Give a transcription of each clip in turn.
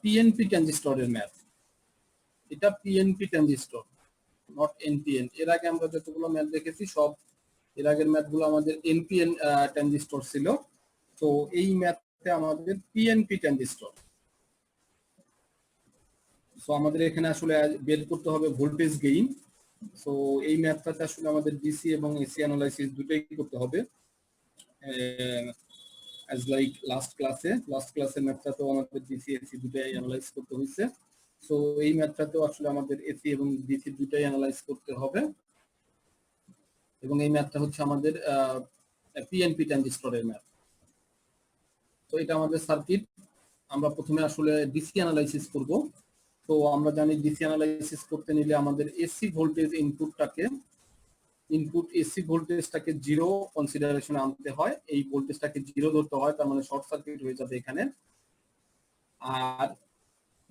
PNP ট্রানজিস্টরের ম্যাথ। এটা পিএনপি ট্রানজিস্টর, নট এনপিএন। এর আগে আমরা যতগুলো ম্যাথ দেখেছি সব এর আগের ম্যাথগুলো আমাদের এনপিএন ট্রানজিস্টর ছিল। তো এই ম্যাথে আমাদের পিএনপি ট্রানজিস্টর। সো আমাদের এখানে আসলে বের করতে হবে ভোল্টেজ গেইন। সো এই ম্যাথটাতে আসলে আমাদের ডিসি এবং এসি অ্যানালাইসিস দুটোই করতে হবে। as like last ক্লাসের ম্যাথটাতেও আমাদের ডিসি এসি দুটোই অ্যানালাইজ করতে হয়েছে। সো এই ম্যাথটাতেও আসলে আমাদের এসি এবং ডিসি দুটোই অ্যানালাইজ করতে হবে। এবং এই ম্যাথটা হচ্ছে আমাদের পিএনপি ট্রানজিস্টরের ম্যাথ। তো এটা আমাদের সার্কিট। আমরা প্রথমে আসলে ডিসি অ্যানালাইসিস করব। তো আমরা জানি ডিসি অ্যানালাইসিস করতে নিলে আমাদের এসি ভোল্টেজ ইনপুট এসি ভোল্টেজটাকে জিরো কনসিডারেশনে আনতে হয়। এই ভোল্টেজটাকে জিরো ধরতে হয়, তার মানে শর্ট সার্কিট হয়ে যাবে এখানে। আর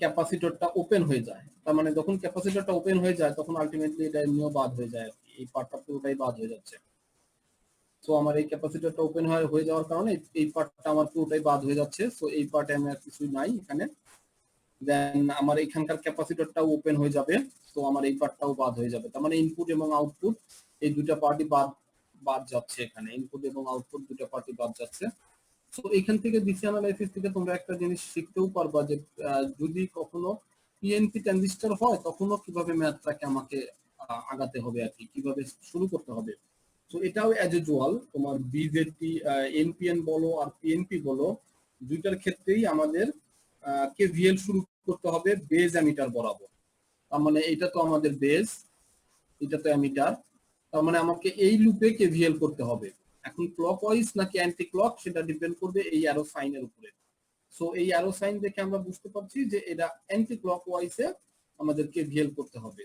ক্যাপাসিটরটা ওপেন হয়ে যায়, তার মানে যখন ক্যাপাসিটরটা ওপেন হয়ে যায় তখন আলটিমেটলি এটা এমনিও বাদ হয়ে যায়, এই পার্টটা পুরোটাই বাদ হয়ে যাচ্ছে। সো আমার এই ক্যাপাসিটরটা ওপেন হয়ে যাওয়ার কারণে এই পার্টটা আমার পুরোটাই বাদ হয়ে যাচ্ছে। সো এই পার্টে আমার কিছুই নাই এখানে। দেন আমার এখানকার ক্যাপাসিটরটাও ওপেন হয়ে যাবে, তো আমার এই পার্টটাও বাদ হয়ে যাবে। তার মানে ইনপুট এবং আউটপুট এই দুটো পার্টই বাদ যাচ্ছে এখানে, ইনপুট এবং আউটপুট দুটো পার্টই বাদ যাচ্ছে। তো এখান থেকে ডিসি অ্যানালাইসিস থেকে তোমরা একটা জিনিস শিখতেও পারবা যে যদি কখনো পিএনপি ট্রানজিস্টর হয় তখনও কিভাবে ম্যাথটাকে আমাকে আগাতে হবে আর কি, কিভাবে শুরু করতে হবে। তো এটাও অ্যাজ ইউজুয়াল তোমার বিজেটি এনপিএন বলো আর পিএনপি বলো, দুইটার ক্ষেত্রেই আমাদের কেভিএল শুরু করতে হবে বেজ অ্যামিটার বরাবর। তার মানে এটা তো আমাদের বেজ, এটা তো অ্যামিটার, তার মানে আমাকে এই লুপে কেভিএল করতে হবে। এখন ক্লকওয়াইজ নাকি অ্যান্টি ক্লক সেটা ডিপেন্ড করবে এই অ্যারো সাইনের উপরে। সো এই অ্যারো সাইন দেখে আমরা বুঝতে পারছি যে এটা অ্যান্টি ক্লকওয়াইজে আমাদের কেভিএল করতে হবে।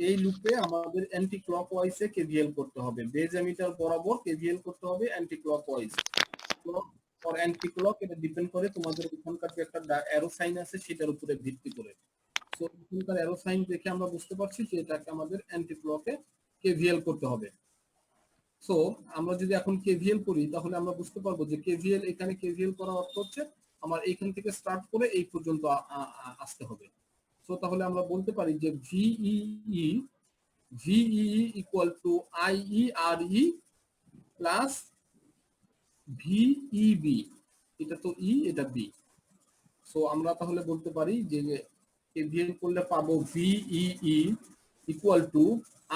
এই লুপে আমাদের অ্যান্টি ক্লকওয়াইজে কেভিএল করতে হবে, বেজ অ্যামিটার বরাবর কেভিএল করতে হবে anti clockwise. For anti clock এটা ডিপেন্ড করে তোমাদের ওখানকার যে একটা অ্যারো সাইন আছে সেটার উপরে ভিত্তি করে। সো এখানকার অ্যারো সাইন দেখে আমরা বুঝতে পারছি যে এটাকে আমাদের অ্যান্টি ক্লকে কেভিএল করতে হবে। সো আমরা যদি এখন কেভিএল করি তাহলে আমরা বুঝতে পারবো যে কেভিএল, এখানে কেভিএল করার অর্থ হচ্ছে আমার এইখান থেকে স্টার্ট করে এই পর্যন্ত আসতে হবে। সো তাহলে আমরা বলতে পারি যে ভিই ইকুয়াল টু আইইআরই প্লাস ভিইবি, এটা তো ই এটা বি। সো আমরা তাহলে বলতে পারি যে কেভিএল করলে পাবো VE equal to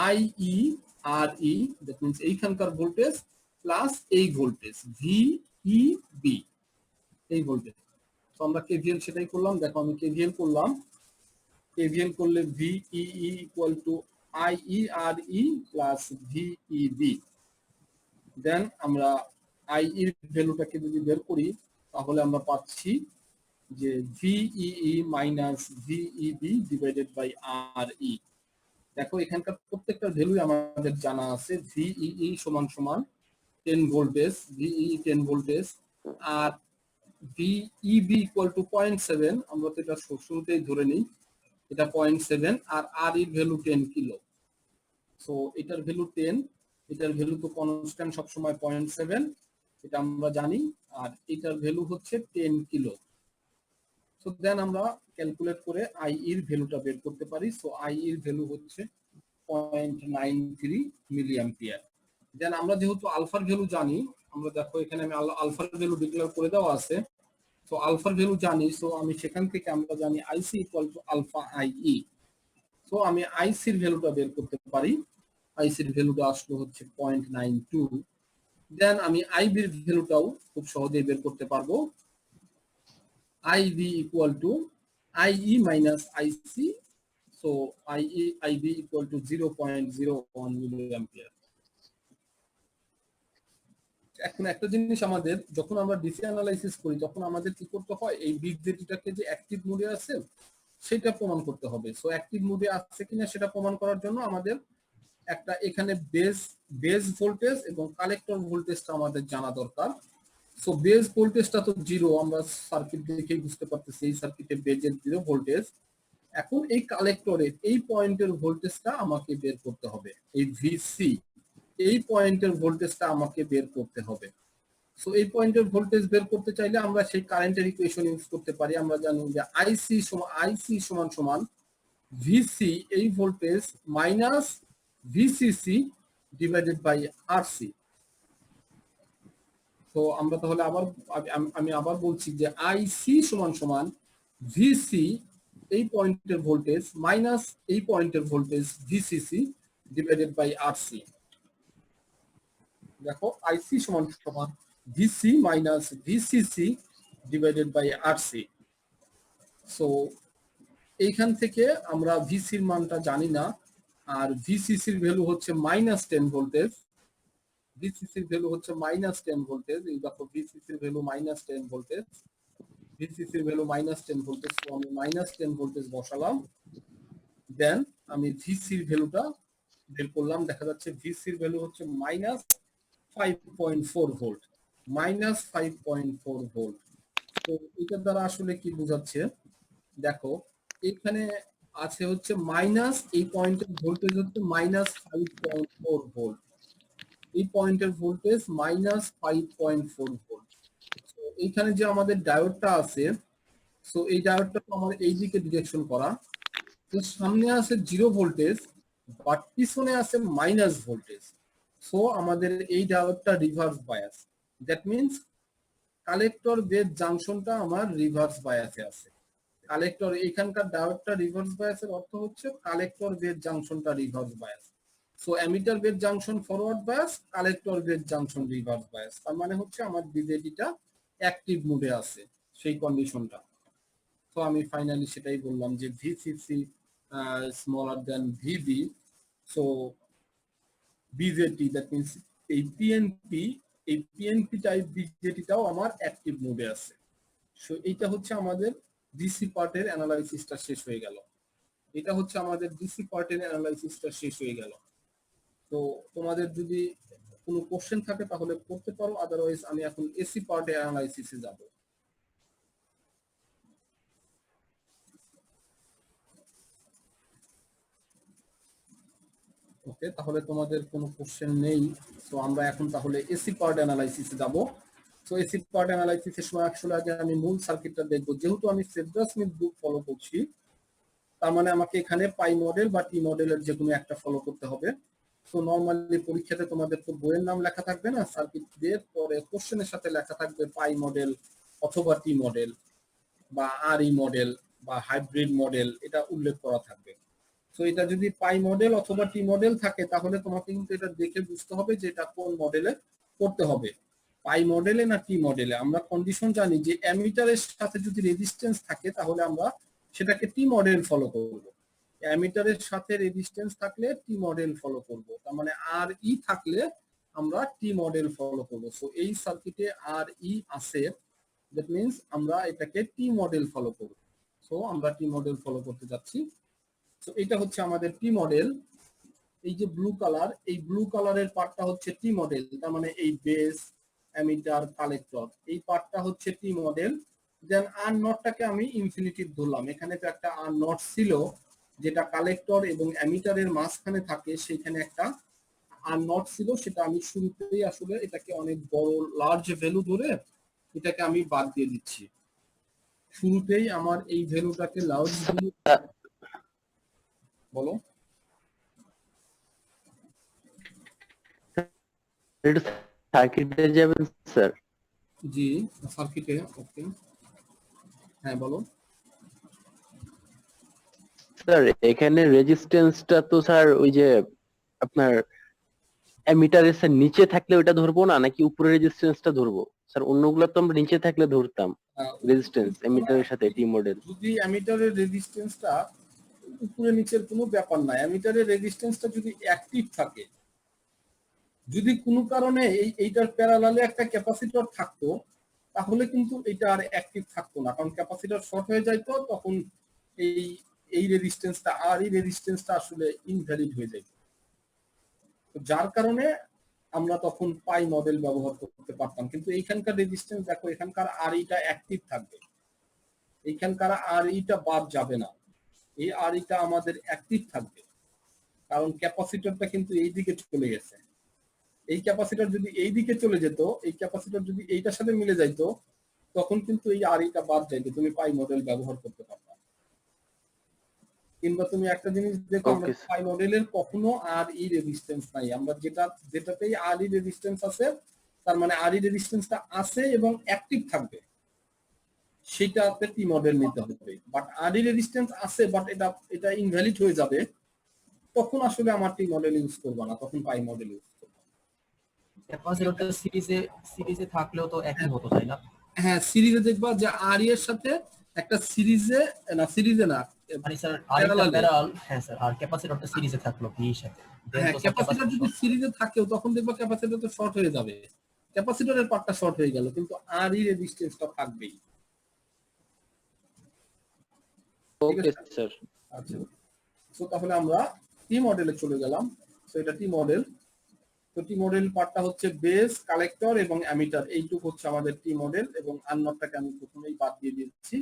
IERE, that means এইখানকার ভোল্টেজ প্লাস এই ভোল্টেজ ভিইবি, এই ভোল্টেজ। তো আমরা কেভিএল সেটাই করলাম। দেখো আমি কেভিএল করলাম, কেভিএল করলে ভিই ইকুয়াল টু আইইআরই প্লাস ভিইবি। দেন আমরা আই এর ভ্যালুটাকে যদি বের করি তাহলে আমরা পাচ্ছি যে ভিই minus ভিইবি divided by R E. দেখো এখানকার প্রত্যেকটা ভ্যালু আমাদের জানা আছে। ভিই সমান সমান 10 ভোল্টেজ, ভিই 10 ভোল্টেজ, আর ভিইবি ইকুয়াল টু 0.7, আমরা তো এটা শুরুতেই ধরে নিই এটা 0.7, আর আর এর ভ্যালু 10 কিলো। সো এটার ভ্যালু 10, এটার ভ্যালু তো কনস্ট্যান্ট সবসময় 0.7, এটা আমরা জানি, আর এটার ভ্যালু হচ্ছে 10 কিলো। সো দেন আমরা ক্যালকুলেট করে আই এর ভ্যালুটা বের করতে পারি। সো আই এর ভ্যালু হচ্ছে 0.93 মিলি অ্যাম্পিয়ার। দেন আমরা যেহেতু আলফার ভ্যালু জানি, আমরা দেখো এখানে আমি আলফার ভ্যালু ডিক্লেয়ার করে দেওয়া আছে। সো আলফার ভ্যালু জানি, সো আমি সেখান থেকে আমরা জানি IC equal to alpha IE. So আমি আইসির ভ্যালুটা বের করতে পারি। আইসির ভ্যালুটা আসলো হচ্ছে 0.92। দেন আমি আইবির ভ্যালুটাও খুব সহজেই বের করতে পারবো। IB equal to IE minus IC, so IB equal to 0.01 milli ampere. এখন একটা জিনিস আমাদের, যখন আমরা ডিসি অ্যানালাইসিস করি তখন আমাদের কি করতে হয়, এই বিজেটিটাকে যে অ্যাক্টিভ মোডে আছে সেটা প্রমাণ করতে হবে। সো অ্যাক্টিভ মোডে আছে কিনা সেটা প্রমাণ করার জন্য আমাদের একটা এখানে বেজ ভোল্টেজ এবং কালেক্টর ভোল্টেজটা আমাদের জানা দরকার। সো বেজ ভোল্টেজটা তো জিরো, আমরা সার্কিট দেখেই বুঝতে পারতেছি এই সার্কিটে বেজের 0 ভোল্টেজ। এখন এই কালেক্টরের এই পয়েন্টের ভোল্টেজটা আমাকে বের করতে হবে, এই ভিসি এই পয়েন্টের ভোল্টেজটা আমাকে বের করতে হবে। সো এই পয়েন্টের ভোল্টেজ বের করতে চাইলে আমরা সেই কারেন্টের ইকুয়েশন ইউজ করতে পারি। আমরা জানি যে আইসি সমান সমান ভিসি এই voltage minus VCC divided by RC. তো আমরা তাহলে আবার আমি আবার বলছি যে আইসি সমান সমান ভিসি এই পয়েন্টের ভোল্টেজ মাইনাস এই পয়েন্টের voltage VCC divided by RC. দেখো আইসি সমান সমান VC minus VCC divided by RC. So এইখান থেকে আমরা ভিসির মানটা জানি না, আর ভিসিসির ভ্যালু হচ্ছে -10 ভোল্টেজ। ভিসিসির ভ্যালু হচ্ছে -10 ভোল্টেজ। এই দেখো ভিসিসির ভ্যালু -10 ভোল্টেজ, ভিসিসির ভ্যালু -10 ভোল্টেজ। তো আমি -10 ভোল্টেজ বসালাম, দেন আমি ভিসির ভ্যালুটা বের করলাম। দেখা যাচ্ছে ভিসির ভ্যালু হচ্ছে -5.4 ভোল্ট, -5.4 ভোল্ট। তো এটার দ্বারা আসলে কি বোঝাচ্ছে, দেখো এখানে আছে হচ্ছে মাইনাস, এই পয়েন্টের ভোল্টেজ হচ্ছে -5.4 ভোল্ট, এই পয়েন্টের ভোল্টেজ -5.4 ভোল্ট। তো এইখানে যে আমাদের ডায়োডটা আছে, সো এই ডায়োডটা তো আমার এই দিকে ডিরেকশন করা, তো সামনে আছে 0 ভোল্টেজ বাট পিছনে আছে মাইনাস ভোল্টেজ। সো আমাদের এই ডায়োডটা reverse bias, that means collector base জাংশনটা আমার রিভার্স বায়াসে আছে। কালেক্টর এখানকার ডায়োডটা রিভার্স বায়াসের অর্থ হচ্ছে কালেক্টর বেস জাংশনটা reverse bias. So emitter base junction forward bias, collector base junction reverse bias, তার মানে হচ্ছে আমার বিজেডিটা অ্যাক্টিভ মোডে আছে সেই কন্ডিশনটা। তো আমি ফাইনালি সেটাই বললাম যে VCC smaller then VB, so BJD that means এই পিএনপি টাইপ বিজেটিটাও আমার অ্যাক্টিভ মোডে আছে। সো এইটা হচ্ছে আমাদের ডিসি পার্টের অ্যানালাইসিসটা শেষ হয়ে গেল। এটা হচ্ছে আমাদের ডিসি পার্টের অ্যানালাইসিসটা শেষ হয়ে গেল। তো তোমাদের যদি কোনো কোশ্চেন থাকে তাহলে করতে পারো, আদারওয়াইজ আমি এখন এসি পার্টের অ্যানালাইসিসে যাব। ওকে, তাহলে তোমাদের কোনো কোশ্চেন নেই। তো আমরা এখন তাহলে এসি পার্ট অ্যানালাইসিসে যাব। তো এসি পার্ট অ্যানালাইসিসের সময় আসলে আগে আমি মূল সার্কিটটা দেখব। যেহেতু আমি সেড্রা স্মিথ গ্রুপ ফলো করছি, তার মানে আমাকে এখানে পাই মডেল বা টি মডেলের যে কোনো একটা ফলো করতে হবে। তো নরমালি পরীক্ষাতে তোমাদের তো বইয়ের নাম লেখা থাকবে না, সার্কিট দিয়ে পরে কোশ্চেনের সাথে লেখা থাকবে পাই মডেল অথবা টি মডেল বা আরই মডেল বা হাইব্রিড মডেল, এটা উল্লেখ করা থাকবে। তো এটা যদি পাই মডেল অথবা টি মডেল থাকে তাহলে তোমাকে কিন্তু এটা দেখে বুঝতে হবে যে এটা কোন মডেলে করতে হবে, পাই মডেলে না টি মডেলে। আমরা কন্ডিশন জানি যে অ্যামিটারের সাথে যদি রেজিস্ট্যান্স থাকে তাহলে আমরা সেটাকে টি মডেল ফলো করব, অ্যামিটারের সাথে রেজিস্ট্যান্স থাকলে টি মডেল ফলো করব, তার মানে আর ই থাকলে আমরা টি মডেল ফলো করব। সো এই সার্কিটে আর ই আছে, দ্যাট মিন্স আমরা এটাকে টি মডেল ফলো করব। সো আমরা টি মডেল ফলো করতে যাচ্ছি। তো এটা হচ্ছে আমাদের টি মডেল। এই যে ব্লু কালার, এই ব্লু কালারের পার্টটা হচ্ছে টি মডেল, তার মানে এই বেস অ্যামিটার কালেক্টর এই পার্টটা হচ্ছে টি মডেল। দেন আর নটটাকে আমি ইনফিনিটিভ ধরলাম, এখানে তো একটা আর নট ছিল যেটা কালেক্টর এবং অ্যামিটারের মাঝখানে থাকে, সেখানে একটা আর নট ছিল, সেটা আমি শুরুতেই আসলে এটাকে অনেক বড় লার্জ ভ্যালু ধরে এটাকে আমি বাদ দিয়ে দিচ্ছি। শুরুতেই আমার এই ভ্যালুটাকে লার্জ ভ্যালু, বলো একটু সার্কিটে যাবেন স্যার। জি সার্কিটে, ওকে হ্যাঁ বলো। স্যার এখানে রেজিস্ট্যান্সটা তো স্যার ওই যে আপনার অ্যামিটারের স্যার নিচে থাকলে ওইটা ধরবো না নাকি উপরে রেজিস্ট্যান্সটা ধরবো স্যার? অন্যগুলো তো আমরা নিচে থাকলে ধরতাম রেজিস্ট্যান্স অ্যামিটারের সাথে টি মডেল। যদি অ্যামিটারের রেজিস্ট্যান্সটা উপরে নিচের কোনো ব্যাপার না, অ্যামিটারের রেজিস্ট্যান্সটা যদি অ্যাক্টিভ থাকে, যদি কোনো কারণে এইটার প্যারালালে একটা ক্যাপাসিটর থাকতো তাহলে কিন্তু এটা আর অ্যাক্টিভ থাকতো না, কারণ ক্যাপাসিটর শর্ট হয়ে যাইতো, তখন এই এই রেজিস্ট্যান্সটা আর এই রেজিস্ট্যান্সটা আসলে ইনভ্যালিড হয়ে যাইতো। তো যার কারণে আমরা তখন পাই মডেল ব্যবহার করতে পারতাম। কিন্তু এইখানকার রেজিস্ট্যান্স দেখো, এখানকার আর ইটা অ্যাক্টিভ থাকবে, এইখানকার আর ইটা বাদ যাবে না, এই আর ইটা আমাদের অ্যাক্টিভ থাকবে, কারণ ক্যাপাসিটরটা কিন্তু এই দিকে চলে গেছে, এই ক্যাপাসিটর যদি এই দিকে চলে যেত, এই ক্যাপাসিটর যদি এইটার সাথে মিলে যাইতো, তখন কিন্তু এই আরইটা বাদ যাইতো, তুমি পাই মডেল ব্যবহার করতে পারবা। কিংবা তুমি একটা জিনিস দেখো, আমরা ওকে পাই মডেলের কখনো আর ই রেজিস্ট্যান্স নাই, আমরা যেটাতেই আর ই রেজিস্ট্যান্স আছে, তার মানে আর ই রেজিস্ট্যান্সটা আছে এবং অ্যাক্টিভ থাকবে, সেটাতে টি মডেল নিতে হবে। বাট আর ই রেজিস্ট্যান্স আছে বাট এটা ইনভ্যালিড হয়ে যাবে, তখন আসলে আমার টি মডেল ইউজ করবা না, তখন পাই মডেল ইউজ করবা। ক্যাপাসিটরটা সিরিজে থাকলেও তো একই হতো, তাই না? হ্যাঁ, সিরিজে দেখবা যে আর ই এর সাথে একটা সিরিজে না মানে স্যার আরেকটা parallel-এ। প্যারাল, হ্যাঁ স্যার, আর ক্যাপাসিটরটা সিরিজে থাকলো কি এর সাথে, দেন হ্যাঁ, তো স্যার ক্যাপাসিটর যদি ক্যাপাসিটর সিরিজে থাকেও তখন দেখবা ক্যাপাসিটর তো শর্ট হয়ে যাবে, ক্যাপাসিটরের পার্টটা শর্ট হয়ে গেল, কিন্তু আর ই রেজিস্ট্যান্সটা থাকবেই। ঠিক ওকে আছে? স্যার। আচ্ছা, সো তাহলে আমরা টি মডেলে চলে গেলাম। সো এটা টি মডেল। তো টি মডেল পার্টটা হচ্ছে বেস, কালেক্টর এবং অ্যামিটার, এইটুকু হচ্ছে আমাদের টি মডেল, এবং আননটটাকে আমি প্রথমেই বাদ দিয়ে দিচ্ছি।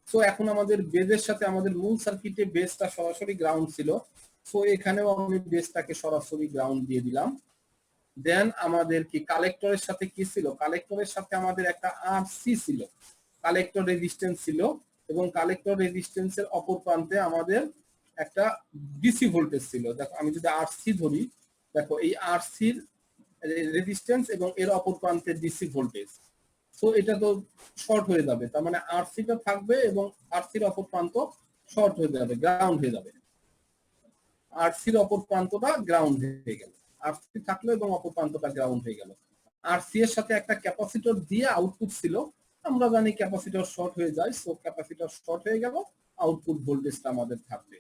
সো এখন আমাদের বেজের সাথে আমাদের মূল সার্কিটে বেসটা সরাসরি গ্রাউন্ড ছিল, সো এখানেও আমি বেসটাকে সরাসরি গ্রাউন্ড দিয়ে দিলাম। দেন আমাদের কি কালেক্টরের সাথে কি ছিল, কালেক্টরের সাথে আমাদের একটা আরসি ছিল, কালেক্টর রেজিস্ট্যান্স ছিল, এবং কালেক্টর রেজিস্ট্যান্সের অপর প্রান্তে আমাদের একটা ডিসি ভোল্টেজ ছিল। দেখো আমি যদি আরসি ধরি, দেখো এই আরসির রেজিস্ট্যান্স এবং এর অপর প্রান্তে ডিসি ভোল্টেজ, সো এটা তো শর্ট হয়ে যাবে, তার মানে আরসিটা থাকবে এবং আরসির অপর প্রান্ত শর্ট হয়ে যাবে, গ্রাউন্ড হয়ে যাবে, আরসির অপর প্রান্তটা গ্রাউন্ড হয়ে গেল, আরসি থাকলো এবং অপর প্রান্তটা গ্রাউন্ড হয়ে গেল। আরসি এর সাথে একটা ক্যাপাসিটর দিয়ে আউটপুট ছিল, আমরা জানি ক্যাপাসিটর শর্ট হয়ে যায়, সো ক্যাপাসিটর শর্ট হয়ে গেল, আউটপুট ভোল্টেজটা আমাদের থাকবে।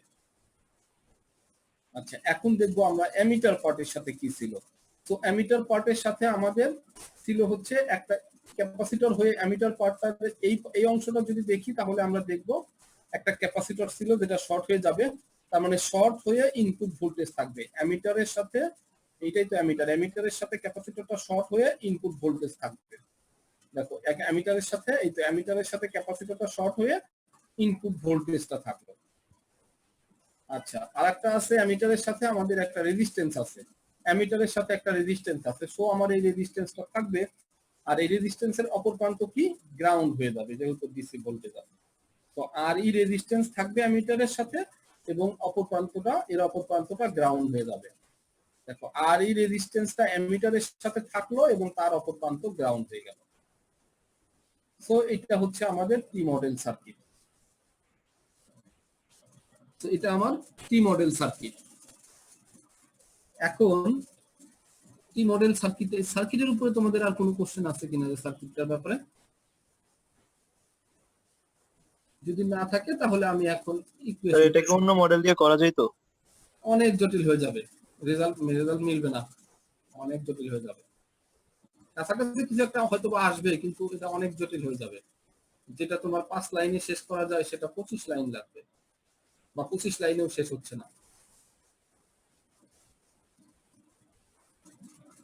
আচ্ছা, এখন দেখবো আমরা অ্যামিটার পার্টের সাথে কি ছিল। তো অ্যামিটার পার্টের সাথে আমাদের ছিল হচ্ছে একটা ক্যাপাসিটর হয়ে অ্যামিটার পার্টটা, এই অংশটা যদি দেখি তাহলে আমরা দেখবো একটা ক্যাপাসিটর ছিল যেটা শর্ট হয়ে যাবে, তার মানে শর্ট হয়ে ইনপুট ভোল্টেজ থাকবে অ্যামিটারের সাথে, এইটাই তো অ্যামিটার, অ্যামিটারের সাথে ক্যাপাসিটরটা শর্ট হয়ে ইনপুট ভোল্টেজ থাকবে। দেখো এক অ্যামিটারের সাথে, এই তো অ্যামিটারের সাথে ক্যাপাসিটরটা শর্ট হয়ে ইনপুট ভোল্টেজটা থাকলো। আচ্ছা, আরেকটা আছে অ্যামিটারের সাথে আমাদের একটা রেজিস্ট্যান্স আছে, অ্যামিটারের সাথে একটা রেজিস্ট্যান্স আছে, সো আমার এই রেজিস্ট্যান্সটা থাকবে, আর এই রেজিস্ট্যান্সের অপর প্রান্ত কি গ্রাউন্ড হয়ে যাবে যেহেতু ডিসি ভোল্টেজ আছে। তো আর ই রেজিস্ট্যান্স থাকবে অ্যামিটারের সাথে এবং অপর প্রান্তটা, এর অপর প্রান্তটা গ্রাউন্ড হয়ে যাবে। দেখো আর ই রেজিস্ট্যান্সটা অ্যামিটারের সাথে থাকলো এবং তার অপর প্রান্ত গ্রাউন্ড হয়ে গেল। সো এটা হচ্ছে আমাদের টি মডেল সার্কিট। তো এটা আমার টি মডেল সার্কিট। এখন টি মডেল সার্কিটের উপরে তোমাদের আর কোনো কোশ্চেন আছে কিনা সার্কিটটার ব্যাপারে? যদি না থাকে তাহলে আমি এখন স্যার এটাকে অন্য মডেল দিয়ে করা যায় তো? অনেক জটিল হয়ে যাবে, রেজাল্ট মিলবে না, অনেক জটিল হয়ে যাবে। কাছাকাছি কিছু একটা হয়তো বা আসবে, কিন্তু এটা অনেক জটিল হয়ে যাবে। যেটা তোমার 5 লাইনে শেষ করা যায় সেটা 25 লাইন লাগবে, বা 25 লাইনেও শেষ হচ্ছে না।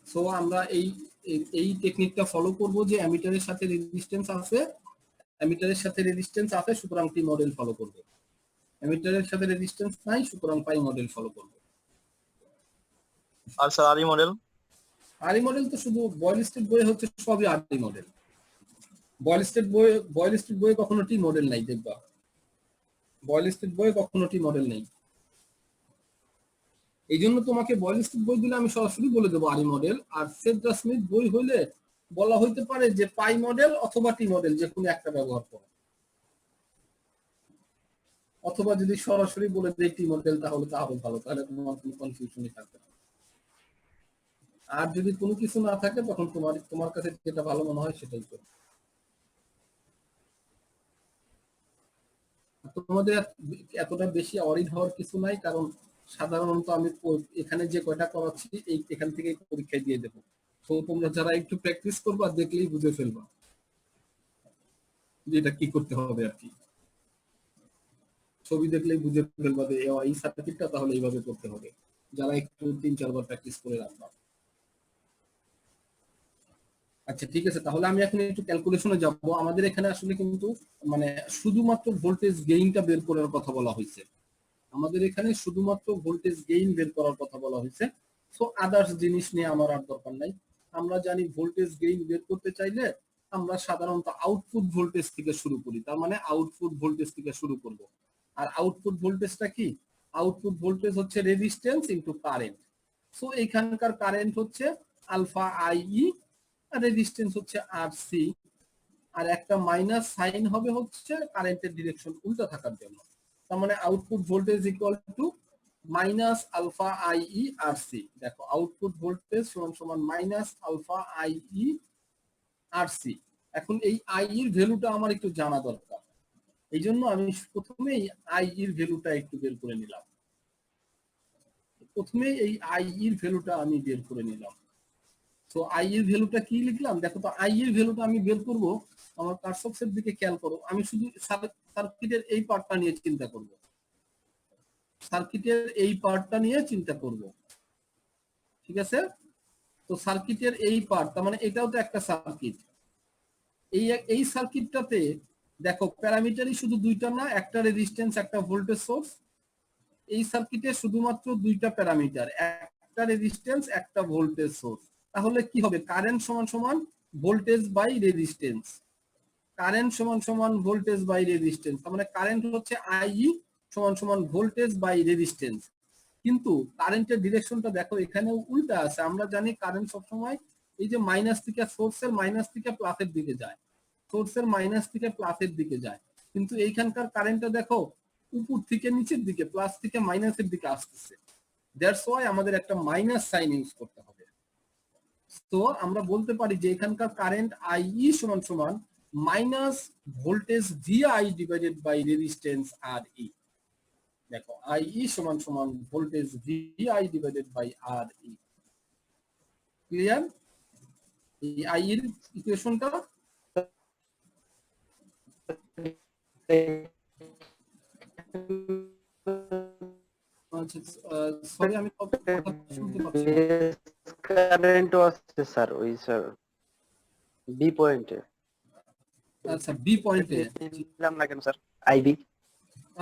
সো আমরা এই টেকনিকটা ফলো করব যে অ্যামিটারের সাথে রেজিস্ট্যান্স আছে, সুতরাং টি মডেল ফলো করব, অ্যামিটারের সাথে রেজিস্ট্যান্স নাই সুতরাং পাই মডেল ফলো করব। আর স্যার আরই মডেল? আরই মডেল তো শুধু বয়েল স্টেট বই হচ্ছে সবই আরই মডেল, বয়েল স্টেট বই কখনো টি মডেল নাই, দেখবা বয়েল স্টেট বই কখনো টি মডেল নেই। এই জন্য তোমাকে বয়েল স্টেট বই দিলে আমি সরাসরি বলে দেবো আরই মডেল, আর সেড্রা স্মিথ বই হইলে বলা হইতে পারে যে পাই মডেল অথবা টি মডেল যে কোনো একটা ব্যবহার করো, অথবা যদি সরাসরি বলে দেয় টি মডেল তাহলে ভালো, তাহলে তোমার কোনো কনফিউশনই থাকবে না। আর যদি কোনো কিছু না থাকে তখন তোমার কাছে যেটা ভালো মনে হয় সেটাই করো। তোমাদের এতটা বেশি অরিড হওয়ার কিছু নাই, কারণ সাধারণত আমি এখানে যে কয়টা করাচ্ছি এখান থেকে পরীক্ষায় দিয়ে দেবো। তো তোমরা যারা একটু প্র্যাকটিস করবা দেখলেই বুঝে ফেলবা যে এটা কি করতে হবে আর কি, ছবি দেখলেই বুঝে ফেলবা যে এই সার্কিটটা তাহলে এইভাবে করতে হবে, যারা একটু 3-4 বার প্র্যাকটিস করে রাখবা। আচ্ছা ঠিক আছে, তাহলে আমি এখন একটু ক্যালকুলেশনে যাব। আমাদের এখানে আসলে কিন্তু মানে শুধুমাত্র ভোল্টেজ গেইনটা বের করার কথা বলা হয়েছে, আমাদের এখানে শুধুমাত্র ভোল্টেজ গেইন বের করার কথা বলা হয়েছে। সো আদার্স জিনিস নিয়ে আমার আর দরকার নাই। আমরা জানি ভোল্টেজ গেইন বের করতে চাইলে আমরা সাধারণত আউটপুট ভোল্টেজ থেকে শুরু করি, তার মানে আউটপুট ভোল্টেজ থেকে শুরু করব। আর আউটপুট ভোল্টেজটা কি? আউটপুট ভোল্টেজ হচ্ছে রেজিস্ট্যান্স ইনটু কারেন্ট। সো এইখানকার কারেন্ট হচ্ছে আলফা আইই আর রেজিস্ট্যান্স হচ্ছে আর সি, আর একটা মাইনাস সাইন হবে হচ্ছে কারেন্টের ডিরেকশন উল্টো থাকার জন্য। তার মানে output voltage equal to minus alpha IE R C. দেখো আউটপুট ভোল্টেজ সমান সমান minus alpha IE R C. এখন এই আই এর ভ্যালুটা আমার একটু জানা দরকার, এই জন্য আমি প্রথমে এই আই এর ভ্যালুটা একটু বের করে নিলাম। প্রথমে এই আই এর ভ্যালুটা আমি বের করে নিলাম। তো আই এর ভ্যালুটা কি লিখলাম? দেখো তো আই এর ভ্যালুটা আমি বের করব, আমার কারশফের দিকে খেয়াল করো, আমি শুধু সার্কিটের এই পার্টটা নিয়ে চিন্তা করব, সার্কিটের এই পার্টটা নিয়ে চিন্তা করব, ঠিক আছে? তো সার্কিটের এই পার্ট, তার মানে এটাও তো একটা সার্কিট। এই সার্কিটটাতে দেখো প্যারামিটারই শুধু দুইটা না, একটা রেজিস্ট্যান্স একটা ভোল্টেজ সোর্স। এই সার্কিটে শুধুমাত্র দুইটা প্যারামিটার, একটা রেজিস্ট্যান্স একটা ভোল্টেজ সোর্স। তাহলে কি হবে? কারেন্ট সমান সমান ভোল্টেজ বাই রেজিস্ট্যান্স, কারেন্ট সমান সমান ভোল্টেজ বাই রেজিস্ট্যান্স। তার মানে কারেন্ট হচ্ছে আই সমান সমান ভোল্টেজ বাই রেজিস্ট্যান্স। কিন্তু কারেন্টের ডিরেকশনটা দেখো এখানে উল্টা আছে। আমরা জানি কারেন্ট সবসময় এই যে মাইনাস থেকে সোর্সের মাইনাস থেকে প্লাসের দিকে যায়, সোর্সের মাইনাস থেকে প্লাসের দিকে যায়, কিন্তু এইখানকার কারেন্টটা দেখো উপর থেকে নিচের দিকে, প্লাস থেকে মাইনাসের দিকে আসতেছে। দ্যাটস ওয়াই আমাদের একটা মাইনাস সাইন ইউজ করতে হবে। তো আমরা বলতে পারি যে এখানকার কারেন্ট আইই সমান সমান minus voltage VI divided by resistance R E. দেখো আইই সমান সমান voltage VI divided by R E. Clear? এই আই এর ইকুয়েশনটা সরি আমি কথা শুনতে পাচ্ছি না। কারেন্টও আছে স্যার, ওই স্যার বি পয়েন্টে আচ্ছা বি পয়েন্টে, নিলাম না কেন স্যার আইবি?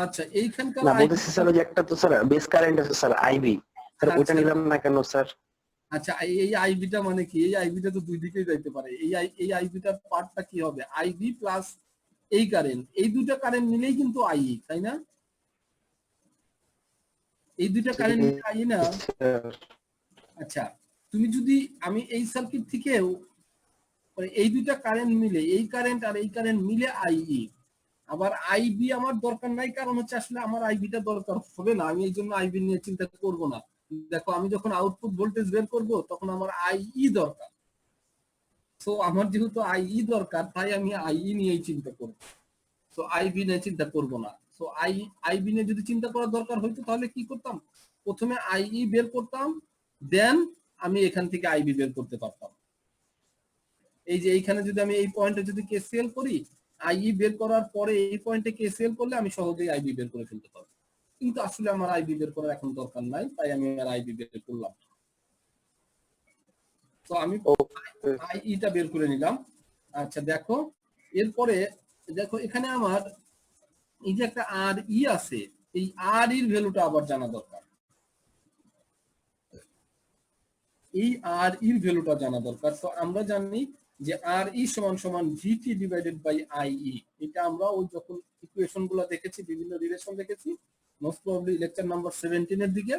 আচ্ছা এইখানকার না বলতেছি স্যার, ওই যে একটা তো স্যার বেস কারেন্ট আছে স্যার আইবি, স্যার ওটা আচ্ছা নিলাম না কেন স্যার? আচ্ছা এই আইবিটা মানে কি? এই আইবিটা তো দুই দিকেই যাইতে পারে। এই আইবিটার পার্টটা কি হবে? আইবি প্লাস এই কারেন্ট, এই দুটো কারেন্ট মিলেই কিন্তু আই, তাই না? এই দুটো কারেন্ট মিলে আই না? আচ্ছা তুমি যদি আমি এই সার্কিট থেকেও এই দুইটা কারেন্ট মিলে, এই কারেন্ট আর এই কারেন্ট মিলে আইই, আবার আইবি আমার দরকার নাই, কারণ হচ্ছে আসলে আমার আইবিটা দরকার হবে না, আমি এই জন্য আইবি নিয়ে চিন্তা করব না। দেখো আমি যখন আউটপুট ভোল্টেজ বের করব তখন আমার আইই দরকার। সো আমার যেহেতু আইই দরকার তাই আমি আইই নিয়েই চিন্তা করব, সো আইবি নিয়ে চিন্তা করব না। সো আইবি নিয়ে যদি চিন্তা করার দরকার হইতো তাহলে কি করতাম? প্রথমে আইই বের করতাম, দেন আমি এখান থেকে আইবি বের করতে পারতাম। এই যে এইখানে যদি আমি এই পয়েন্টে যদি কেসিএল করি, আইই বের করার পরে এই পয়েন্টে কেসিএল করলে আমি সহজেই আইবি বের করে ফেলতে পারবো। কিন্তু আসলে আমার আইবি বের করার এখন দরকার নাই, তাই আমি আর আইবি বের করলাম। তো আমি আইইটা বের করে নিলাম। আচ্ছা দেখো এরপরে দেখো এখানে আমার এই যে একটা আর ই আছে, এই আর এর ভ্যালুটা আবার জানা দরকার। এই আর এর ভ্যালুটা জানা দরকার। তো আমরা জানি যে আর ই সমান সমান ভিটি ডিভাইডেড বাই আইই। এটা আমরা ওই যখন ইকুয়েশন গুলো দেখেছি, বিভিন্ন রিলেশন দেখেছি, মোস্ট প্রবাবলি লেকচার নাম্বার 17 এর দিকে।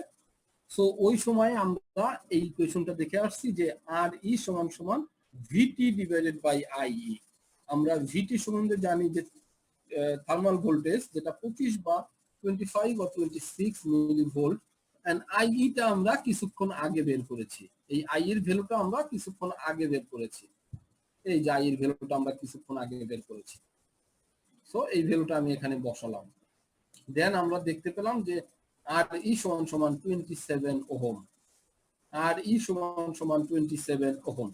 সো ওই সময় আমরা এই ইকুয়েশনটা দেখে আসছি যে আর ই সমান সমান ভিটি ডিভাইডেড বাই আইই। আমরা ভিটি সম্বন্ধে জানি যে থার্মাল ভোল্টেজ, যেটা 25 বা 25 বা 26 মিলি ভোল্ট, এন্ড আইইটা আমরা কিছুক্ষণ আগে বের করেছি। এই আই এর ভ্যালুটা আমরা কিছুক্ষণ আগে বের করেছি। এই যে আই এর ভ্যালুটা আমরা কিছুক্ষণ আগে বের করেছি। সো এই ভ্যালুটা আমি এখানে বসালাম। দেন আমরা দেখতে পেলাম যে আর ই সমান সমান 27 ওহম, আর ই সমান সমান 27 ওহম।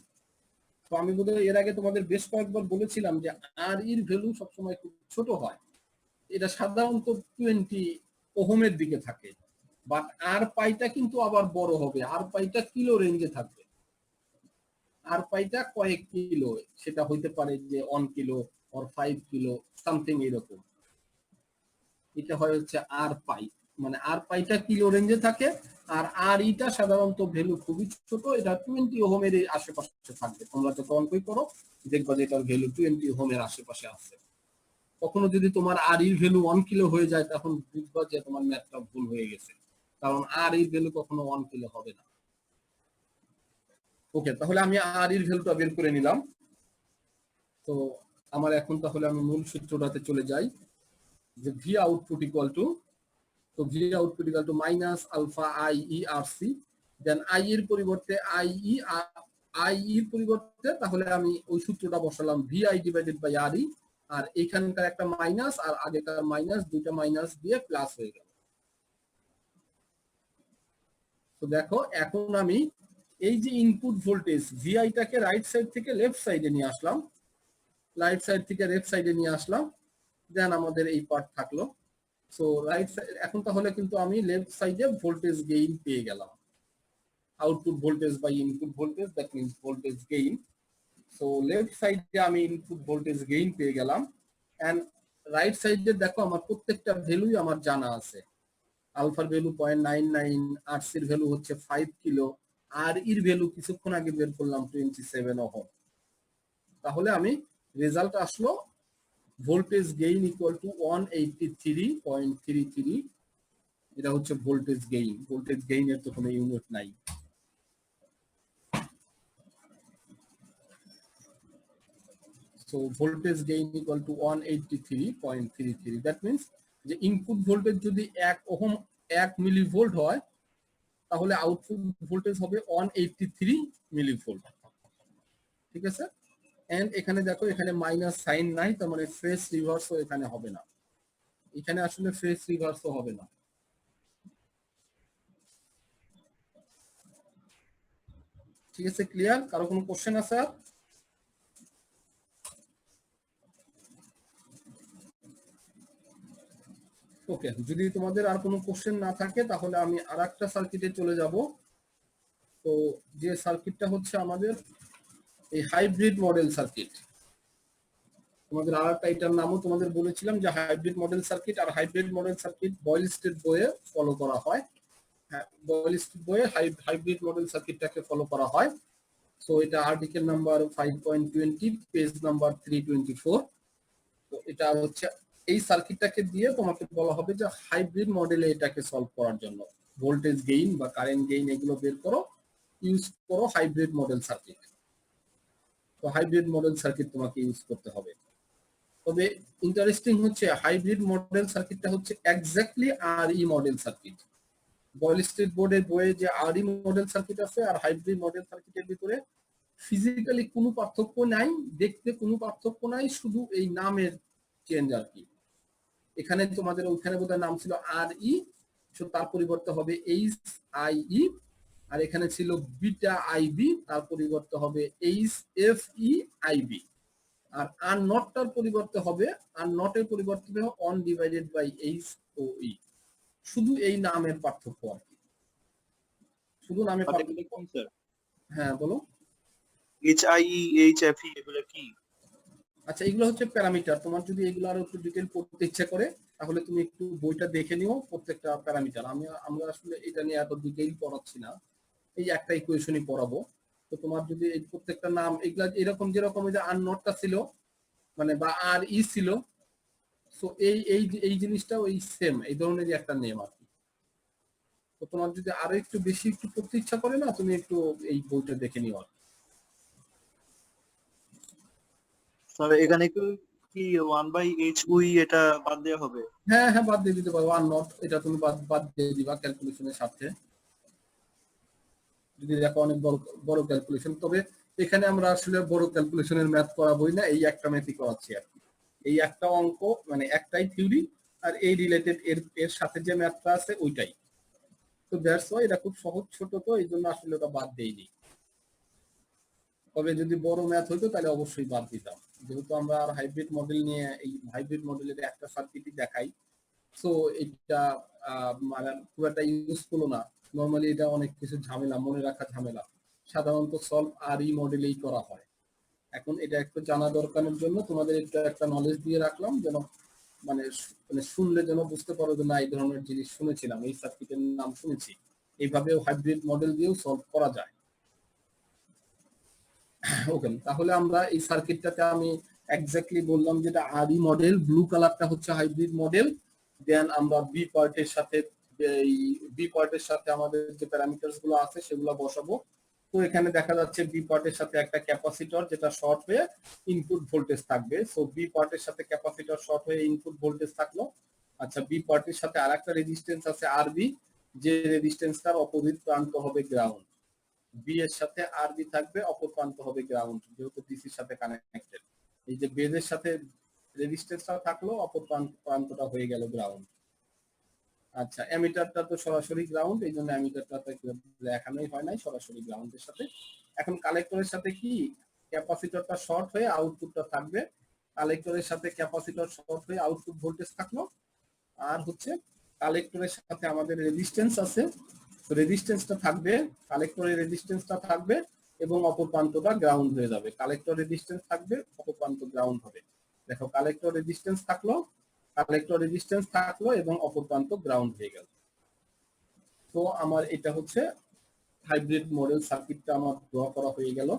তো আমি বোধহয় এর আগে তোমাদের বেশ কয়েকবার বলেছিলাম যে আর এর ভ্যালু সবসময় খুব ছোট হয়, এটা সাধারণত 20 ওহমের দিকে থাকে, বাট আর পাইটা কিন্তু আবার বড় হবে, আর পাইটা কিলো রেঞ্জে থাকবে, আর পাইটা কয়েক কিলো, সেটা হইতে পারে যে 1 কিলো অর 5 কিলো সামথিং এরকম। এটা হয় হচ্ছে আর পাই। মানে আর পাইটা কিলো রেঞ্জে থাকে, আর আর ইটা সাধারণত ভ্যালু খুবই ছোট, এটা 20 ওহমের আশেপাশে থাকবে। তোমরা যত অঙ্কই করো দেখবা যে এটার ভ্যালু 20 ওহমের আশেপাশে আছে। কখনো যদি তোমার আর এর ভ্যালু 1 কিলো হয়ে যায় তখন বুঝবা যে তোমার ম্যাথটা ভুল হয়ে গেছে, কারণ আর এর ভ্যালু কখনো 1 কিলো হবে না। ওকে, তাহলে আমি আর এর ভ্যালুটা বের করে নিলাম। তো আমার এখন তাহলে আমি মূল সূত্রটাতে চলে যাই, যে ভি আউটপুট ইকুয়াল টু, তো V output equal to minus alpha I E R C, then I এর পরিবর্তে আই এর পরিবর্তে তাহলে আমি ওই সূত্রটা বসালাম V I divided by R ই, আর এখানকার একটা মাইনাস আর আগেকার মাইনাস, দুইটা মাইনাস দিয়ে প্লাস হয়ে গেল। তো দেখো এখন আমি এই যে ইনপুট ভোল্টেজ ভিআইটাকে রাইট সাইড থেকে লেফট সাইডে নিয়ে আসলাম, রাইট সাইড থেকে লেফট সাইডে নিয়ে আসলাম, দেন আমাদের এই পার্ট থাকলো। সো রাইট সাইড এখন তাহলে কিন্তু আমি লেফট সাইডে ভোল্টেজ গেইন পেয়ে গেলাম, output voltage by input voltage, that means voltage gain. So left সাইডে আমি ইনপুট ভোল্টেজ গেইন পেয়ে গেলাম, এন্ড রাইট সাইডে দেখো আমার প্রত্যেকটা ভ্যালুই আমার জানা আছে। আলফার ভ্যালু 0.99, আরসির ভ্যালু হচ্ছে 5 কিলো, আর এর ভ্যালু কিছুক্ষণ আগে বের করলাম 27 ওহম। তাহলে আমি রেজাল্ট আসলো ভোল্টেজ গেইন ইকুয়াল টু 183.33, এটা হচ্ছে ভোল্টেজ গেইন। ভোল্টেজ গেইনের তো কোনো ইউনিট নাই। So voltage gain equal to 183.33. That means যে ইনপুট ভোল্টেজ যদি 1 মিলিভোল্ট হয় তাহলে আউটপুট ভোল্টেজ হবে 183 মিলিভোল্ট। ঠিক আছে, এন্ড এখানে দেখো এখানে মাইনাস সাইন নাই, তার মানে ফেজ রিভার্সও এখানে হবে না, এখানে আসলে ফেজ রিভার্সও হবে না। ঠিক আছে, ক্লিয়ার? কারো কোনো কোশ্চেন আছে? ওকে, যদি তোমাদের আর কোনো কোশ্চেন না থাকে তাহলে আমি আরেকটা সার্কিটে চলে যাব। তো যে সার্কিটটা হচ্ছে আমাদের এই হাইব্রিড মডেল সার্কিট। তোমাদের আরেকটা এটার নামও তোমাদের বলেছিলাম যে হাইব্রিড মডেল সার্কিট, আর hybrid model circuit Boylestad বইয়ে ফলো করা হয়। হ্যাঁ, বয়েল স্টেট বইয়ে হাইব্রিড মডেল সার্কিটটাকে ফলো করা হয়। সো এটা আর্টিকেল নাম্বার 5.20, পেজ নাম্বার 324। তো এটা হচ্ছে এই সার্কিটটাকে দিয়ে তোমাকে বলা হবে যে হাইব্রিড মডেলে এটাকে সলভ করার জন্য ভোল্টেজ গেইন বা কারেন্ট গেইন এগুলো বের করো, ইউজ করো হাইব্রিড মডেল সার্কিট। তো হাইব্রিড মডেল সার্কিট তোমাকে ইউজ করতে হবে। তবে ইন্টারেস্টিং হচ্ছে হাইব্রিড মডেল সার্কিটটা হচ্ছে এক্স্যাক্টলি আর ই মডেল সার্কিট। বয়েল স্টেট বোর্ডের বইয়ে যে আর ই মডেল সার্কিট আছে আর হাইব্রিড মডেল সার্কিটের ভিতরে ফিজিক্যালি কোনো পার্থক্য নাই, দেখতে কোনো পার্থক্য নাই, শুধু এই নামের চেঞ্জ আর কি। এখানে তোমাদের ওইখানে বোধহয় নাম ছিল আর ই, তার পরিবর্তে হবে এইচ আই ই, আর এখানে ছিল বিটা আইবি, তার পরিবর্তে হবে এইচ এফ ই আইবি, আর নটটার পরিবর্তে হবে, আর নটের পরিবর্তে হবে one divided by H O E. শুধু এই নামের পার্থক্য আর কি, শুধু নামের পার্থক্য। হ্যাঁ বলো। HIE, HFE এগুলো কি? আচ্ছা, এগুলো হচ্ছে প্যারামিটার। তোমার যদি এগুলো আরো একটু ডিটেইল পড়তে ইচ্ছা করে তাহলে তুমি একটু বইটা দেখে নিও, প্রত্যেকটা প্যারামিটার। আমরা আসলে এটা নিয়ে এত ডিটেইল পড়াচ্ছি না, এই একটা ইকুয়েশনই পড়াবো। তো তোমার যদি এই প্রত্যেকটা নাম এগুলা এরকম, যেরকম যে আর নটটা ছিল মানে বা আর ই ছিল, সো এই জিনিসটাও এই সেম এই ধরনেরই একটা নেম আর কি। তো তোমার যদি আরো একটু বেশি একটু পড়তে ইচ্ছা করে না, তুমি একটু এই বইটা দেখে নিও আর কি। স্যার এখানে কি 1/HUE এটা বাদ দেওয়া হবে? হ্যাঁ হ্যাঁ, বাদ দিয়ে দিতে পারো, আর নট এটা তুমি বাদ দিয়ে দিবা ক্যালকুলেশনের সাথে, যদি দেখো অনেক বড় বড় ক্যালকুলেশন। তবে এখানে আমরা আসলে বড় ক্যালকুলেশনের ম্যাথ করাবোই না, এই একটা ম্যাথই করাচ্ছি আর কি। এই একটা অঙ্ক মানে একটাই থিওরি, আর এই রিলেটেড এর সাথে যে ম্যাথটা আছে ওইটাই। তো দ্যাটস ওয়াই এটা খুব সহজ, ছোট, তো এই জন্য আসলে ওটা বাদ দেইনি। তবে যদি বড় ম্যাথ হইতো তাহলে অবশ্যই বাদ দিতাম, যেহেতু আমরা আর হাইব্রিড মডেল নিয়ে এই হাইব্রিড মডেলের একটা সার্কিটই দেখাই। সো এটা মানে খুব একটা ইউজফুল না। নরমালি এটা অনেক কিছু ঝামেলা, মনে রাখা ঝামেলা। সাধারণত সলভ আর ই মডেলেই করা হয়। এখন এটা একটু জানা দরকারের জন্য তোমাদের একটু একটা নলেজ দিয়ে রাখলাম, যেন মানে শুনলে যেন বুঝতে পারো যে না এই ধরনের জিনিস শুনেছিলাম, এই সার্কিটের নাম শুনেছি। এইভাবেও হাইব্রিড মডেল দিয়েও সলভ করা যায়। ওকে, তাহলে আমরা এই সার্কিটটাতে আমি এক্স্যাক্টলি বললাম যেটা আরই মডেল, ব্লু কালারটা হচ্ছে হাইব্রিড মডেল। দেন আমরা বি পার্টের সাথে এই বি পার্টের সাথে আমাদের যে প্যারামিটারস গুলো আছে সেগুলো বসাবো। তো এখানে দেখা যাচ্ছে বি পার্টের সাথে একটা ক্যাপাসিটর যেটা শর্ট হয়ে ইনপুট ভোল্টেজ থাকবে। সো বি পার্টের সাথে ক্যাপাসিটর শর্ট হয়ে ইনপুট ভোল্টেজ থাকলো। আচ্ছা, বি পার্টের সাথে আরেকটা রেজিস্ট্যান্স আছে আরবি, যে রেজিস্ট্যান্সটার অপোজিট প্রান্ত হবে গ্রাউন্ড। বি এর সাথে আরবি থাকবে, অপর প্রান্ত হবে গ্রাউন্ড, যেহেতু ডিসির সাথে কানেক্টেড। এই যে বেজের সাথে রেজিস্ট্যান্সটা থাকলো, অপর প্রান্তটা হয়ে গেল গ্রাউন্ড। আচ্ছা, অ্যামিটারটা তো সরাসরি গ্রাউন্ড, এই জন্য অ্যামিটারটা দেখানোই হয় নাই, সরাসরি গ্রাউন্ডের সাথে। এখন কালেক্টরের সাথে কি ক্যাপাসিটরটা শর্ট হয়ে আউটপুটটা থাকবে, কালেক্টরের সাথে ক্যাপাসিটর শর্ট হয়ে আউটপুট ভোল্টেজ থাকলো। আর হচ্ছে কালেক্টরের সাথে আমাদের রেজিস্ট্যান্স আছে, রেজিস্ট্যান্সটা থাকবে, কালেক্টরের রেজিস্ট্যান্সটা থাকবে এবং অপর প্রান্তটা গ্রাউন্ড হয়ে যাবে। কালেক্টর রেজিস্ট্যান্স থাকবে, অপর প্রান্ত গ্রাউন্ড হবে। দেখো, কালেক্টর রেজিস্ট্যান্স থাকলো, কালেক্টর রেজিস্ট্যান্স থাকলো এবং অপর প্রান্ত গ্রাউন্ড হয়ে গেল। তো আমার এটা হচ্ছে হাইব্রিড মডেল সার্কিটটা আমার ড্র করা হয়ে গেল।